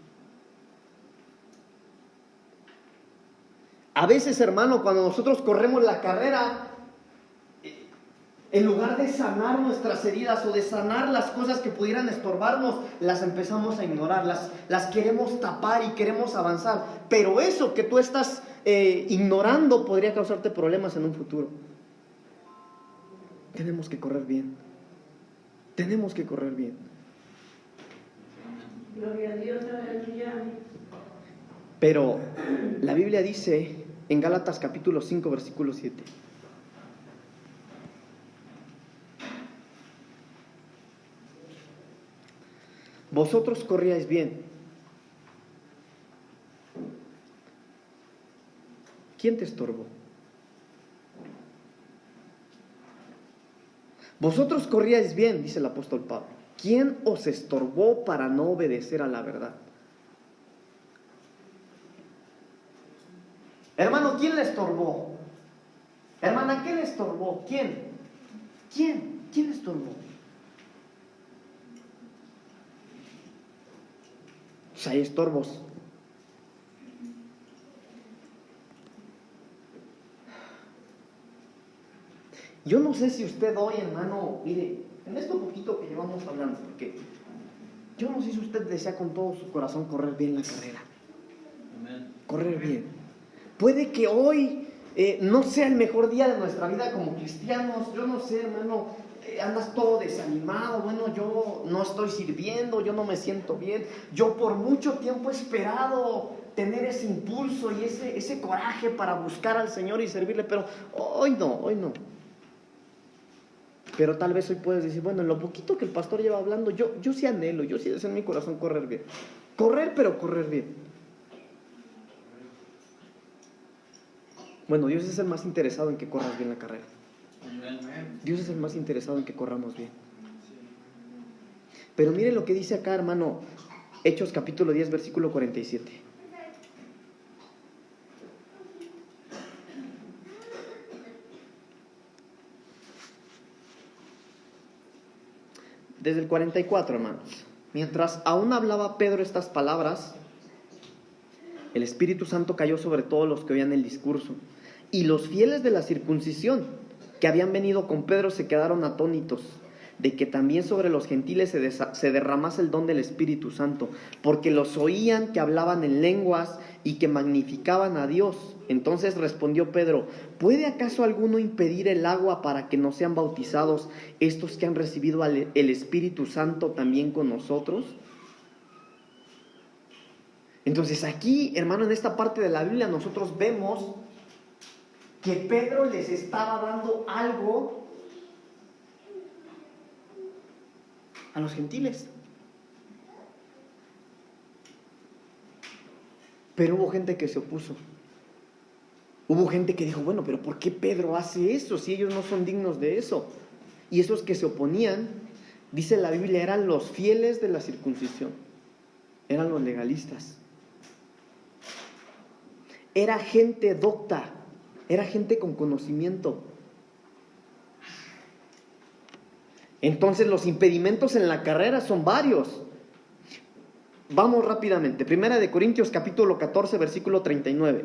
A veces, hermano, cuando nosotros corremos la carrera, en lugar de sanar nuestras heridas o de sanar las cosas que pudieran estorbarnos, las empezamos a ignorar, las queremos tapar y queremos avanzar. Pero eso que tú estás ignorando podría causarte problemas en un futuro. Tenemos que correr bien. Tenemos que correr bien. Gloria a Dios, aleluya. Pero la Biblia dice en Gálatas capítulo 5, versículo 7. Vosotros corríais bien. ¿Quién te estorbó? Vosotros corríais bien, dice el apóstol Pablo. ¿Quién os estorbó para no obedecer a la verdad? Hermano, ¿quién le estorbó? Hermana, ¿qué le estorbó? ¿Quién? ¿Quién le estorbó? Pues hay estorbos. Yo no sé si usted hoy, hermano, mire, en esto poquito que llevamos hablando, porque yo no sé si usted desea con todo su corazón correr bien la carrera. Amén. Correr bien. Puede que hoy no sea el mejor día de nuestra vida como cristianos. Yo no sé, hermano, andas todo desanimado. Bueno, yo no estoy sirviendo, yo no me siento bien. Yo por mucho tiempo he esperado tener ese impulso y ese coraje para buscar al Señor y servirle, pero hoy no. Pero tal vez hoy puedes decir, bueno, en lo poquito que el pastor lleva hablando, yo sí anhelo, yo sí deseo en mi corazón correr bien. Correr, pero correr bien. Bueno, Dios es el más interesado en que corras bien la carrera. Amén. Dios es el más interesado en que corramos bien. Pero mire lo que dice acá, hermano, Hechos capítulo 10, versículo 47. Desde el 44, hermanos. Mientras aún hablaba Pedro estas palabras, el Espíritu Santo cayó sobre todos los que oían el discurso. Y los fieles de la circuncisión que habían venido con Pedro se quedaron atónitos de que también sobre los gentiles se derramase el don del Espíritu Santo, porque los oían que hablaban en lenguas y que magnificaban a Dios. Entonces respondió Pedro: ¿puede acaso alguno impedir el agua para que no sean bautizados estos que han recibido el Espíritu Santo también con nosotros? Entonces aquí, hermano, en esta parte de la Biblia nosotros vemos que Pedro les estaba dando algo a los gentiles. Pero hubo gente que se opuso. Hubo gente que dijo: bueno, pero ¿por qué Pedro hace eso si ellos no son dignos de eso? Y esos que se oponían, dice la Biblia, eran los fieles de la circuncisión. Eran los legalistas. Era gente docta. Era gente con conocimiento. Entonces los impedimentos en la carrera son varios. Vamos rápidamente. Primera de Corintios capítulo 14 versículo 39.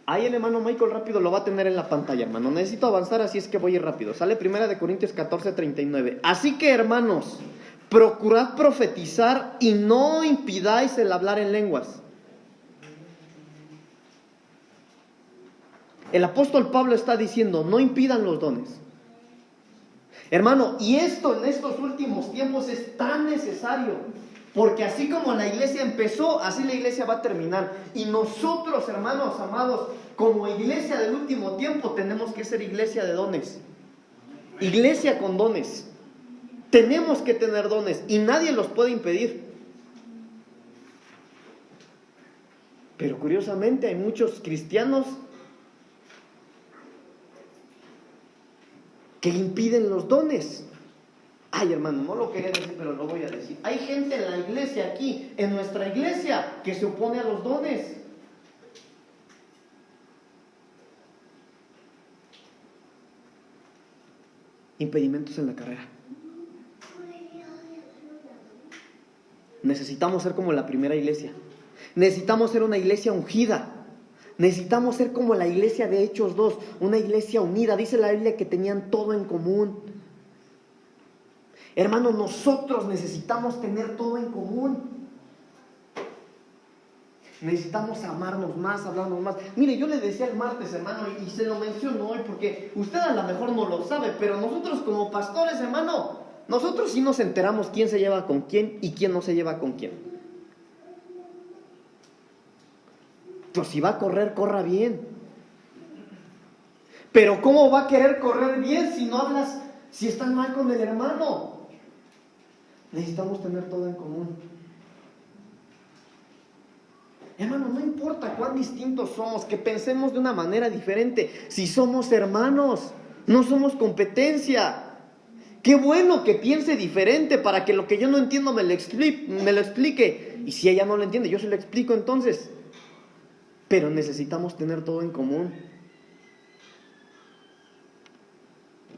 Ahí el hermano Michael rápido lo va a tener en la pantalla, hermano. Necesito avanzar, así es que voy a ir rápido. Sale Primera de Corintios 14, 39. Así que, hermanos, procurad profetizar y no impidáis el hablar en lenguas. El apóstol Pablo está diciendo: no impidan los dones. Hermano, y esto en estos últimos tiempos es tan necesario, porque así como la iglesia empezó, así la iglesia va a terminar. Y nosotros, hermanos amados, como iglesia del último tiempo, tenemos que ser iglesia de dones. Iglesia con dones. Tenemos que tener dones y nadie los puede impedir. Pero curiosamente hay muchos cristianos que impiden los dones. Ay, hermano, no lo quería decir, pero lo voy a decir. Hay gente en la iglesia aquí, en nuestra iglesia, que se opone a los dones. Impedimentos en la carrera. Necesitamos ser como la primera iglesia. Necesitamos ser una iglesia ungida. Necesitamos ser como la iglesia de Hechos 2, una iglesia unida. Dice la Biblia que tenían todo en común. Hermano, nosotros necesitamos tener todo en común. Necesitamos amarnos más, hablarnos más. Mire, yo le decía el martes, hermano, y se lo menciono hoy porque usted a lo mejor no lo sabe, pero nosotros como pastores, hermano, nosotros sí nos enteramos quién se lleva con quién y quién no se lleva con quién. Pues si va a correr, corra bien. Pero ¿cómo va a querer correr bien si no hablas, si estás mal con el hermano? Necesitamos tener todo en común. Hermano, no importa cuán distintos somos, que pensemos de una manera diferente. Si somos hermanos, no somos competencia. Qué bueno que piense diferente para que lo que yo no entiendo me lo explique. Y si ella no lo entiende, yo se lo explico entonces. Pero necesitamos tener todo en común.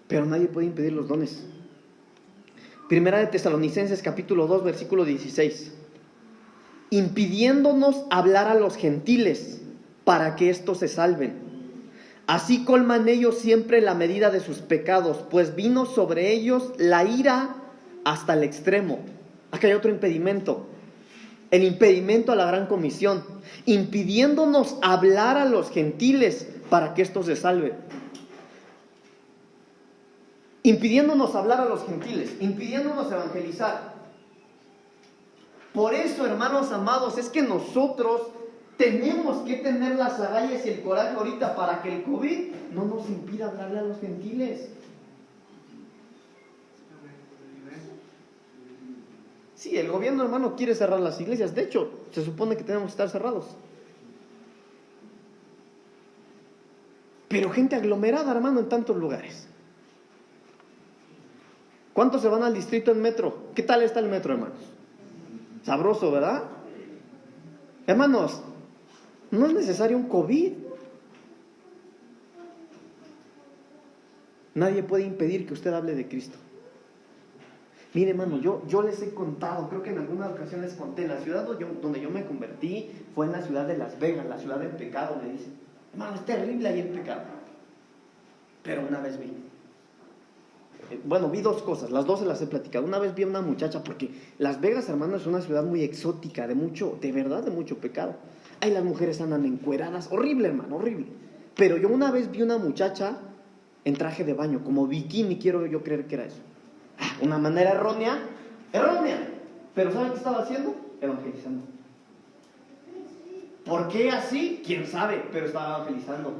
Pero nadie puede impedir los dones. Primera de Tesalonicenses capítulo 2 versículo 16. Impidiéndonos hablar a los gentiles para que éstos se salven. Así colman ellos siempre la medida de sus pecados, pues vino sobre ellos la ira hasta el extremo. Acá hay otro impedimento. El impedimento a la gran comisión, impidiéndonos hablar a los gentiles para que estos se salven. Impidiéndonos hablar a los gentiles, impidiéndonos evangelizar. Por eso, hermanos amados, es que nosotros tenemos que tener las agallas y el coraje ahorita para que el COVID no nos impida hablarle a los gentiles. Sí, el gobierno, hermano, quiere cerrar las iglesias. De hecho, se supone que tenemos que estar cerrados. Pero gente aglomerada, hermano, en tantos lugares. ¿Cuántos se van al distrito en metro? ¿Qué tal está el metro, hermanos? Sabroso, ¿verdad? Hermanos, no es necesario un COVID. Nadie puede impedir que usted hable de Cristo. Mire, hermano, yo les he contado, creo que en alguna ocasión les conté, la ciudad donde yo me convertí fue en la ciudad de Las Vegas, la ciudad del pecado, me dicen. Hermano, es terrible ahí el pecado. Pero una vez vi. Bueno, vi dos cosas, las dos se las he platicado. Una vez vi a una muchacha, porque Las Vegas, hermano, es una ciudad muy exótica, de verdad, de mucho pecado. Ahí las mujeres andan encueradas, horrible, hermano, horrible. Pero yo una vez vi una muchacha en traje de baño, como bikini, quiero yo creer que era eso. Una manera errónea. Pero ¿saben qué estaba haciendo? Evangelizando. ¿Por qué así? ¿Quién sabe? Pero estaba evangelizando.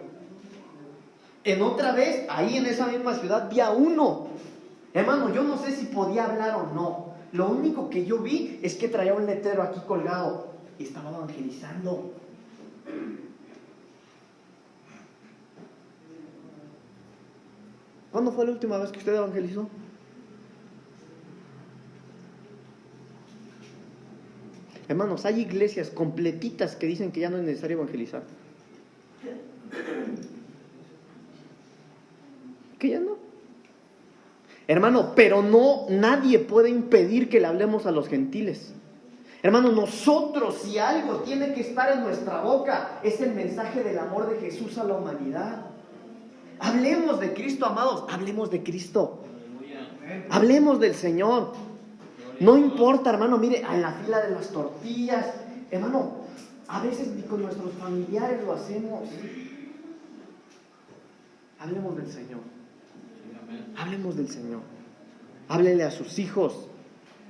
En otra vez, ahí en esa misma ciudad, vi a uno. Hermano, yo no sé si podía hablar o no. Lo único que yo vi es que traía un letrero aquí colgado y estaba evangelizando. ¿Cuándo fue la última vez que usted evangelizó? Hermanos, hay iglesias completitas que dicen que ya no es necesario evangelizar. Que ya no. Hermano, pero no, nadie puede impedir que le hablemos a los gentiles. Hermano, nosotros, si algo tiene que estar en nuestra boca, es el mensaje del amor de Jesús a la humanidad. Hablemos de Cristo, amados, hablemos de Cristo. Hablemos del Señor. No importa, hermano, mire, en la fila de las tortillas, hermano, a veces ni con nuestros familiares lo hacemos. Hablemos del Señor. Hablemos del Señor. Háblele a sus hijos,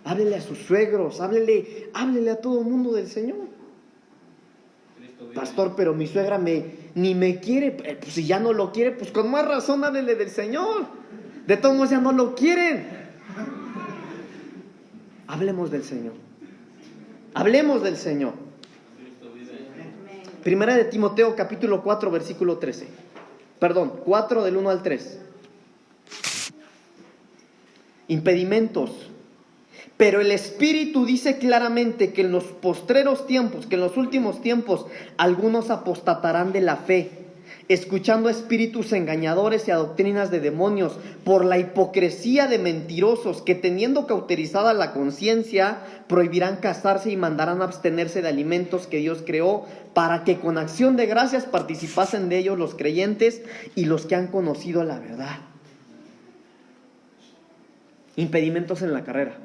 háblele a sus suegros, háblele a todo el mundo del Señor. Pastor, pero mi suegra ni me quiere. Pues si ya no lo quiere, pues con más razón háblele del Señor. De todos modos ya no lo quieren. Hablemos del Señor. Hablemos del Señor. Primera de Timoteo capítulo 4 versículo 13. Perdón, 4 del 1 al 3. Impedimentos. Pero el Espíritu dice claramente que en los postreros tiempos, que en los últimos tiempos, algunos apostatarán de la fe, escuchando a espíritus engañadores y a doctrinas de demonios, por la hipocresía de mentirosos, que teniendo cauterizada la conciencia, prohibirán casarse y mandarán abstenerse de alimentos que Dios creó, para que con acción de gracias participasen de ellos los creyentes y los que han conocido la verdad. Impedimentos en la carrera.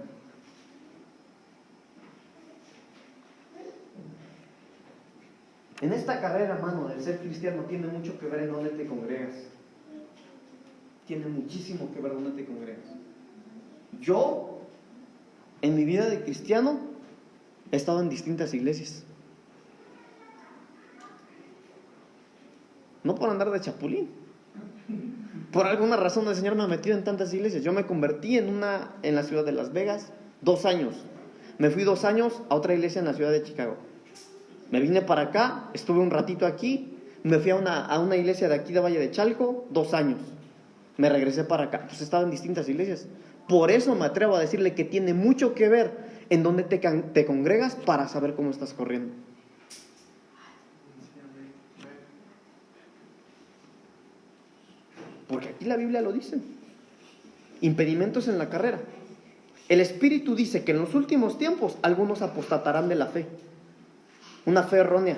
En esta carrera, hermano, del ser cristiano tiene mucho que ver en dónde te congregas. Tiene muchísimo que ver dónde te congregas. Yo, en mi vida de cristiano, he estado en distintas iglesias. No por andar de chapulín. Por alguna razón el Señor me ha metido en tantas iglesias. Yo me convertí en la ciudad de Las Vegas, 2 años. Me fui 2 años a otra iglesia en la ciudad de Chicago. Me vine para acá, estuve un ratito aquí, me fui a una iglesia de aquí de Valle de Chalco, 2 años. Me regresé para acá, pues estaba en distintas iglesias. Por eso me atrevo a decirle que tiene mucho que ver en dónde te congregas para saber cómo estás corriendo. Porque aquí la Biblia lo dice. Impedimentos en la carrera. El Espíritu dice que en los últimos tiempos algunos apostatarán de la fe. Una fe errónea.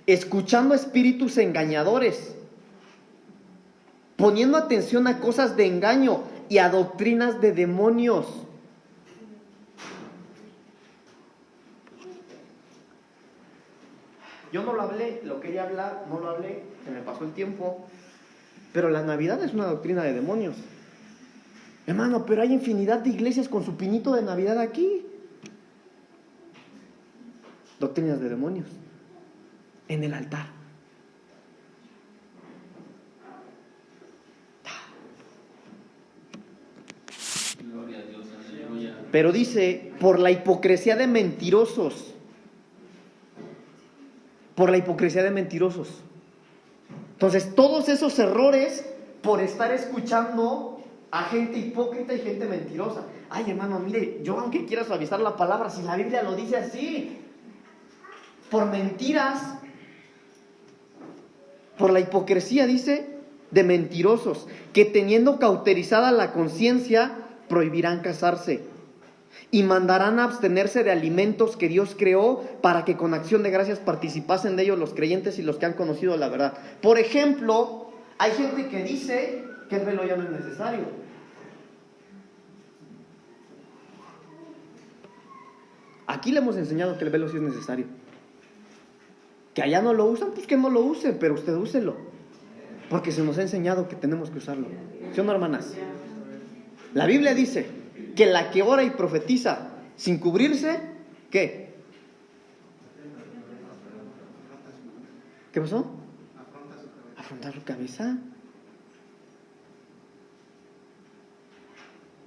Escuchando a espíritus engañadores. Poniendo atención a cosas de engaño y a doctrinas de demonios. Yo no lo hablé, lo quería hablar, no lo hablé, se me pasó el tiempo. Pero la Navidad es una doctrina de demonios. Hermano, pero hay infinidad de iglesias con su pinito de Navidad aquí. Doctrinas de demonios. En el altar. Gloria a Dios, aleluya. Pero dice, por la hipocresía de mentirosos. Por la hipocresía de mentirosos. Entonces, todos esos errores por estar escuchando a gente hipócrita y gente mentirosa. Ay, hermano, mire, yo aunque quiera suavizar la palabra, si la Biblia lo dice así, por mentiras, por la hipocresía, dice, de mentirosos, que teniendo cauterizada la conciencia, prohibirán casarse y mandarán a abstenerse de alimentos que Dios creó para que con acción de gracias participasen de ellos los creyentes y los que han conocido la verdad. Por ejemplo, hay gente que dice que el velo ya no es necesario. Aquí le hemos enseñado que el velo sí es necesario. Que allá no lo usan, pues que no lo usen, pero usted úselo. Porque se nos ha enseñado que tenemos que usarlo. ¿Sí o no, hermanas? La Biblia dice que la que ora y profetiza sin cubrirse, ¿qué? ¿Qué pasó? Afrontar su cabeza.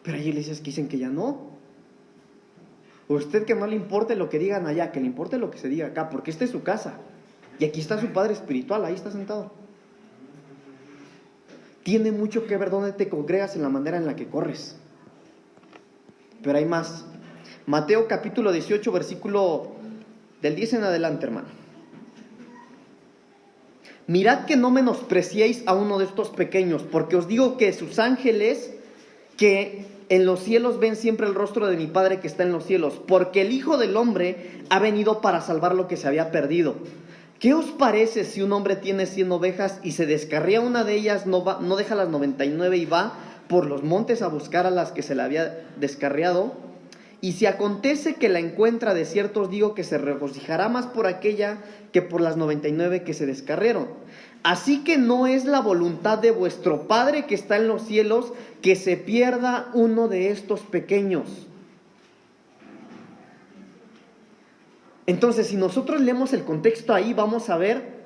Pero hay iglesias que dicen que ya no. Usted que no le importe lo que digan allá, que le importe lo que se diga acá, porque esta es su casa. Y aquí está su padre espiritual, ahí está sentado. Tiene mucho que ver dónde te congregas en la manera en la que corres. Pero hay más. Mateo capítulo 18, versículo del 10 en adelante, hermano. Mirad que no menospreciéis a uno de estos pequeños, porque os digo que sus ángeles que en los cielos ven siempre el rostro de mi Padre que está en los cielos, porque el Hijo del Hombre ha venido para salvar lo que se había perdido. ¿Qué os parece si un hombre tiene 100 ovejas y se descarría una de ellas, no deja las 99 y va por los montes a buscar a las que se le había descarriado? Y si acontece que la encuentra, de cierto os digo que se regocijará más por aquella que por las 99 que se descarriaron. Así que no es la voluntad de vuestro Padre que está en los cielos que se pierda uno de estos pequeños. Entonces, si nosotros leemos el contexto ahí, vamos a ver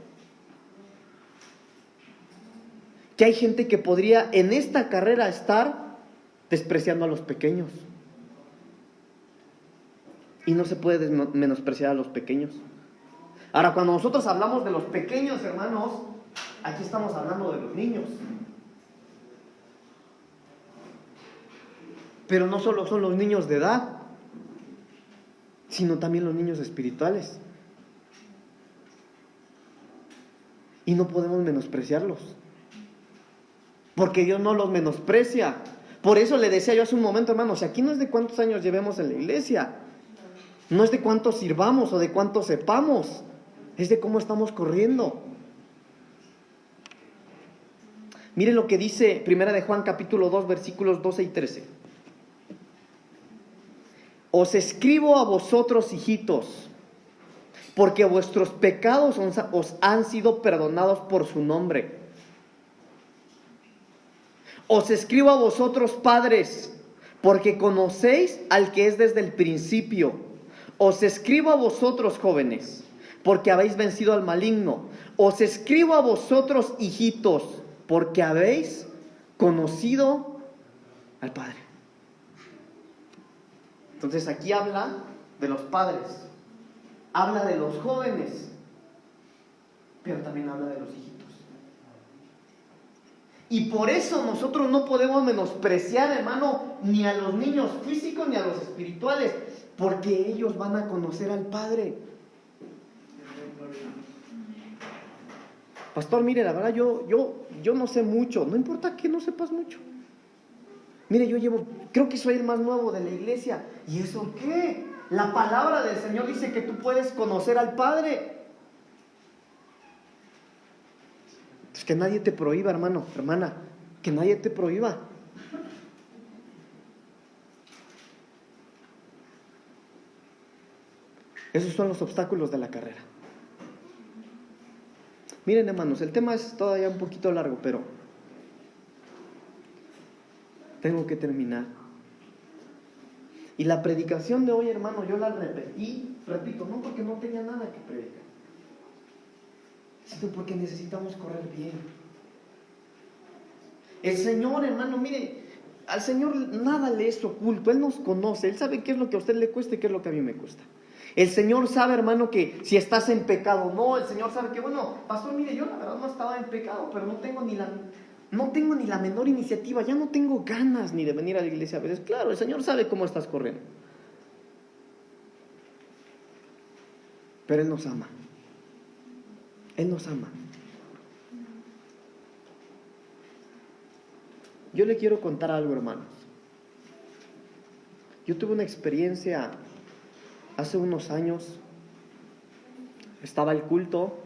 que hay gente que podría en esta carrera estar despreciando a los pequeños. Y no se puede menospreciar a los pequeños. Ahora, cuando nosotros hablamos de los pequeños, hermanos, aquí estamos hablando de los niños. Pero no solo son los niños de edad, sino también los niños espirituales. Y no podemos menospreciarlos, porque Dios no los menosprecia. Por eso le decía yo hace un momento, hermanos, aquí no es de cuántos años llevemos en la iglesia, no es de cuántos sirvamos o de cuántos sepamos, es de cómo estamos corriendo. Miren lo que dice 1 de Juan capítulo 2 versículos 12 y 13. Os escribo a vosotros, hijitos, porque vuestros pecados os han sido perdonados por su nombre. Os escribo a vosotros, padres, porque conocéis al que es desde el principio. Os escribo a vosotros, jóvenes, porque habéis vencido al maligno. Os escribo a vosotros, hijitos, porque habéis conocido al Padre. Entonces aquí habla de los padres, habla de los jóvenes, pero también habla de los hijitos. Y por eso nosotros no podemos menospreciar, hermano, ni a los niños físicos ni a los espirituales, porque ellos van a conocer al Padre. Pastor, mire, la verdad yo no sé mucho, no importa que no sepas mucho. Mire, creo que soy el más nuevo de la iglesia. ¿Y eso qué? La palabra del Señor dice que tú puedes conocer al Padre. Pues que nadie te prohíba, hermano, hermana, que nadie te prohíba. Esos son los obstáculos de la carrera. Miren, hermanos, el tema es todavía un poquito largo, pero tengo que terminar. Y la predicación de hoy, hermano, yo la repito, no porque no tenía nada que predicar, sino porque necesitamos correr bien. El Señor, hermano, mire, al Señor nada le es oculto, Él nos conoce, Él sabe qué es lo que a usted le cuesta y qué es lo que a mí me cuesta. El Señor sabe, hermano, que si estás en pecado o no. El Señor sabe que, bueno, pastor, mire, yo la verdad no estaba en pecado, pero no tengo ni la menor iniciativa, ya no tengo ganas ni de venir a la iglesia a veces. Claro, el Señor sabe cómo estás corriendo, pero Él nos ama. Él nos ama. Yo le quiero contar algo, hermanos. Yo tuve una experiencia hace unos años. Estaba el culto,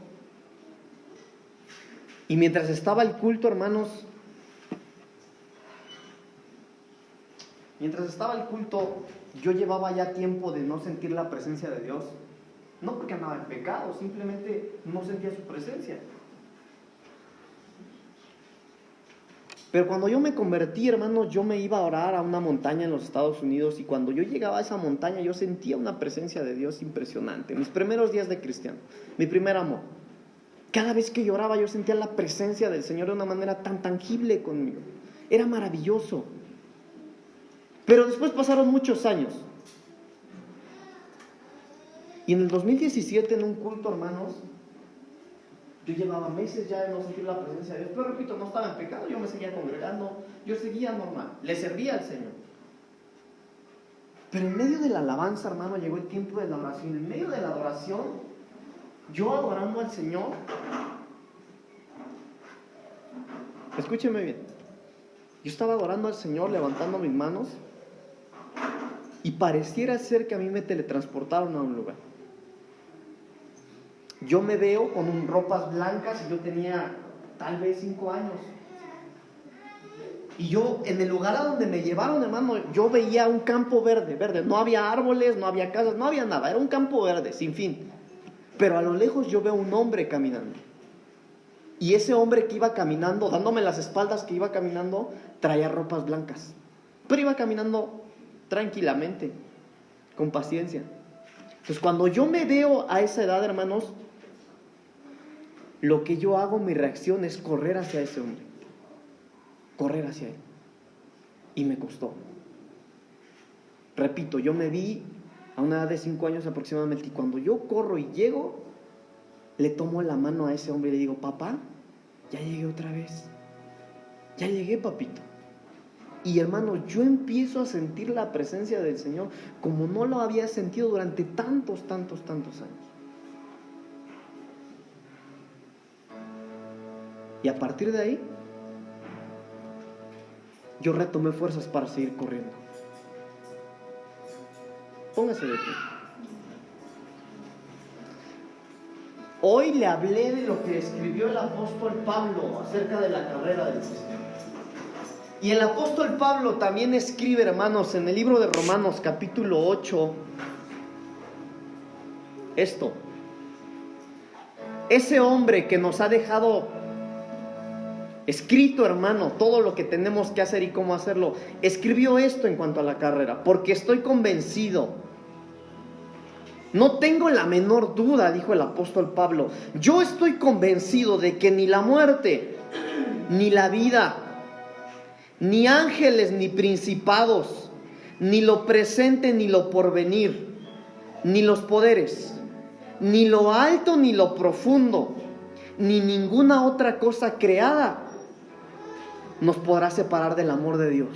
y mientras estaba el culto, hermanos, Mientras estaba el culto, yo llevaba ya tiempo de no sentir la presencia de Dios. No porque andaba en pecado, simplemente no sentía su presencia. Pero cuando yo me convertí, hermanos, yo me iba a orar a una montaña en los Estados Unidos, y cuando yo llegaba a esa montaña yo sentía una presencia de Dios impresionante. Mis primeros días de cristiano, mi primer amor. Cada vez que lloraba yo sentía la presencia del Señor de una manera tan tangible conmigo. Era maravilloso. Pero después pasaron muchos años. Y en el 2017, en un culto, hermanos, yo llevaba meses ya de no sentir la presencia de Dios. Pero repito, no estaba en pecado, yo me seguía congregando, yo seguía normal, le servía al Señor. Pero en medio de la alabanza, hermano, llegó el tiempo de la oración. En medio de la adoración, yo adorando al Señor, escúcheme bien, yo estaba adorando al Señor, levantando mis manos, y pareciera ser que a mí me teletransportaron a un lugar. Yo me veo con ropas blancas, y yo tenía tal vez 5 años. Y yo, en el lugar a donde me llevaron, hermano, yo veía un campo verde. No había árboles, no había casas, no había nada. Era un campo verde, sin fin. Pero a lo lejos yo veo un hombre caminando. Y ese hombre que iba caminando, dándome las espaldas, que iba caminando, traía ropas blancas. Pero iba caminando tranquilamente, con paciencia. Entonces, cuando yo me veo a esa edad, hermanos, lo que yo hago, mi reacción es correr hacia ese hombre. Correr hacia él. Y me costó. Repito, yo me vi a una edad de 5 años aproximadamente, y cuando yo corro y llego, le tomo la mano a ese hombre y le digo: papá, ya llegué otra vez. Ya llegué, papito. Y hermano, yo empiezo a sentir la presencia del Señor como no lo había sentido durante tantos años. Y a partir de ahí, yo retomé fuerzas para seguir corriendo. Póngase de pie. Hoy le hablé de lo que escribió el apóstol Pablo acerca de la carrera del cristiano. Y el apóstol Pablo también escribe, hermanos, en el libro de Romanos capítulo 8, esto. Ese hombre que nos ha dejado escrito, hermano, todo lo que tenemos que hacer y cómo hacerlo, escribió esto en cuanto a la carrera: porque estoy convencido, no tengo la menor duda, dijo el apóstol Pablo, yo estoy convencido de que ni la muerte, ni la vida, ni ángeles, ni principados, ni lo presente, ni lo porvenir, ni los poderes, ni lo alto, ni lo profundo, ni ninguna otra cosa creada nos podrá separar del amor de Dios.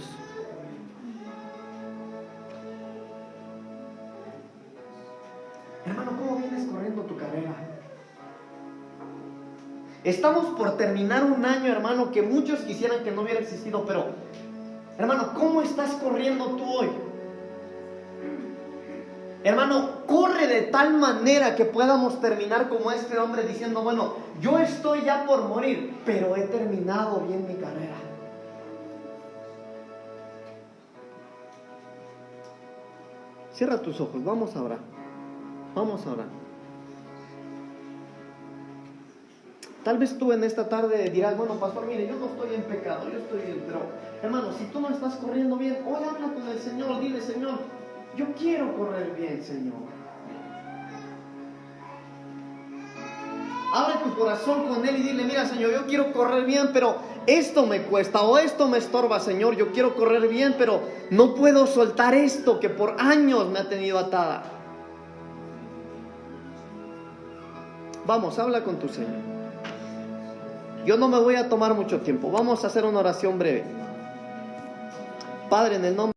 Hermano, ¿cómo vienes corriendo tu carrera? Estamos por terminar un año, hermano, que muchos quisieran que no hubiera existido, pero, hermano, ¿cómo estás corriendo tú hoy? Hermano, corre de tal manera que podamos terminar como este hombre diciendo: bueno, yo estoy ya por morir, pero he terminado bien mi carrera. Cierra tus ojos, vamos a orar. Vamos a orar. Tal vez tú en esta tarde dirás: bueno, pastor, mire, yo no estoy en pecado, yo estoy bien. Pero, hermano, si tú no estás corriendo bien, hoy habla con el Señor, dile: Señor, yo quiero correr bien, Señor. Abre tu corazón con Él y dile: mira, Señor, yo quiero correr bien, pero esto me cuesta o esto me estorba, Señor. Yo quiero correr bien, pero no puedo soltar esto que por años me ha tenido atada. Vamos, habla con tu Señor. Yo no me voy a tomar mucho tiempo. Vamos a hacer una oración breve. Padre, en el nombre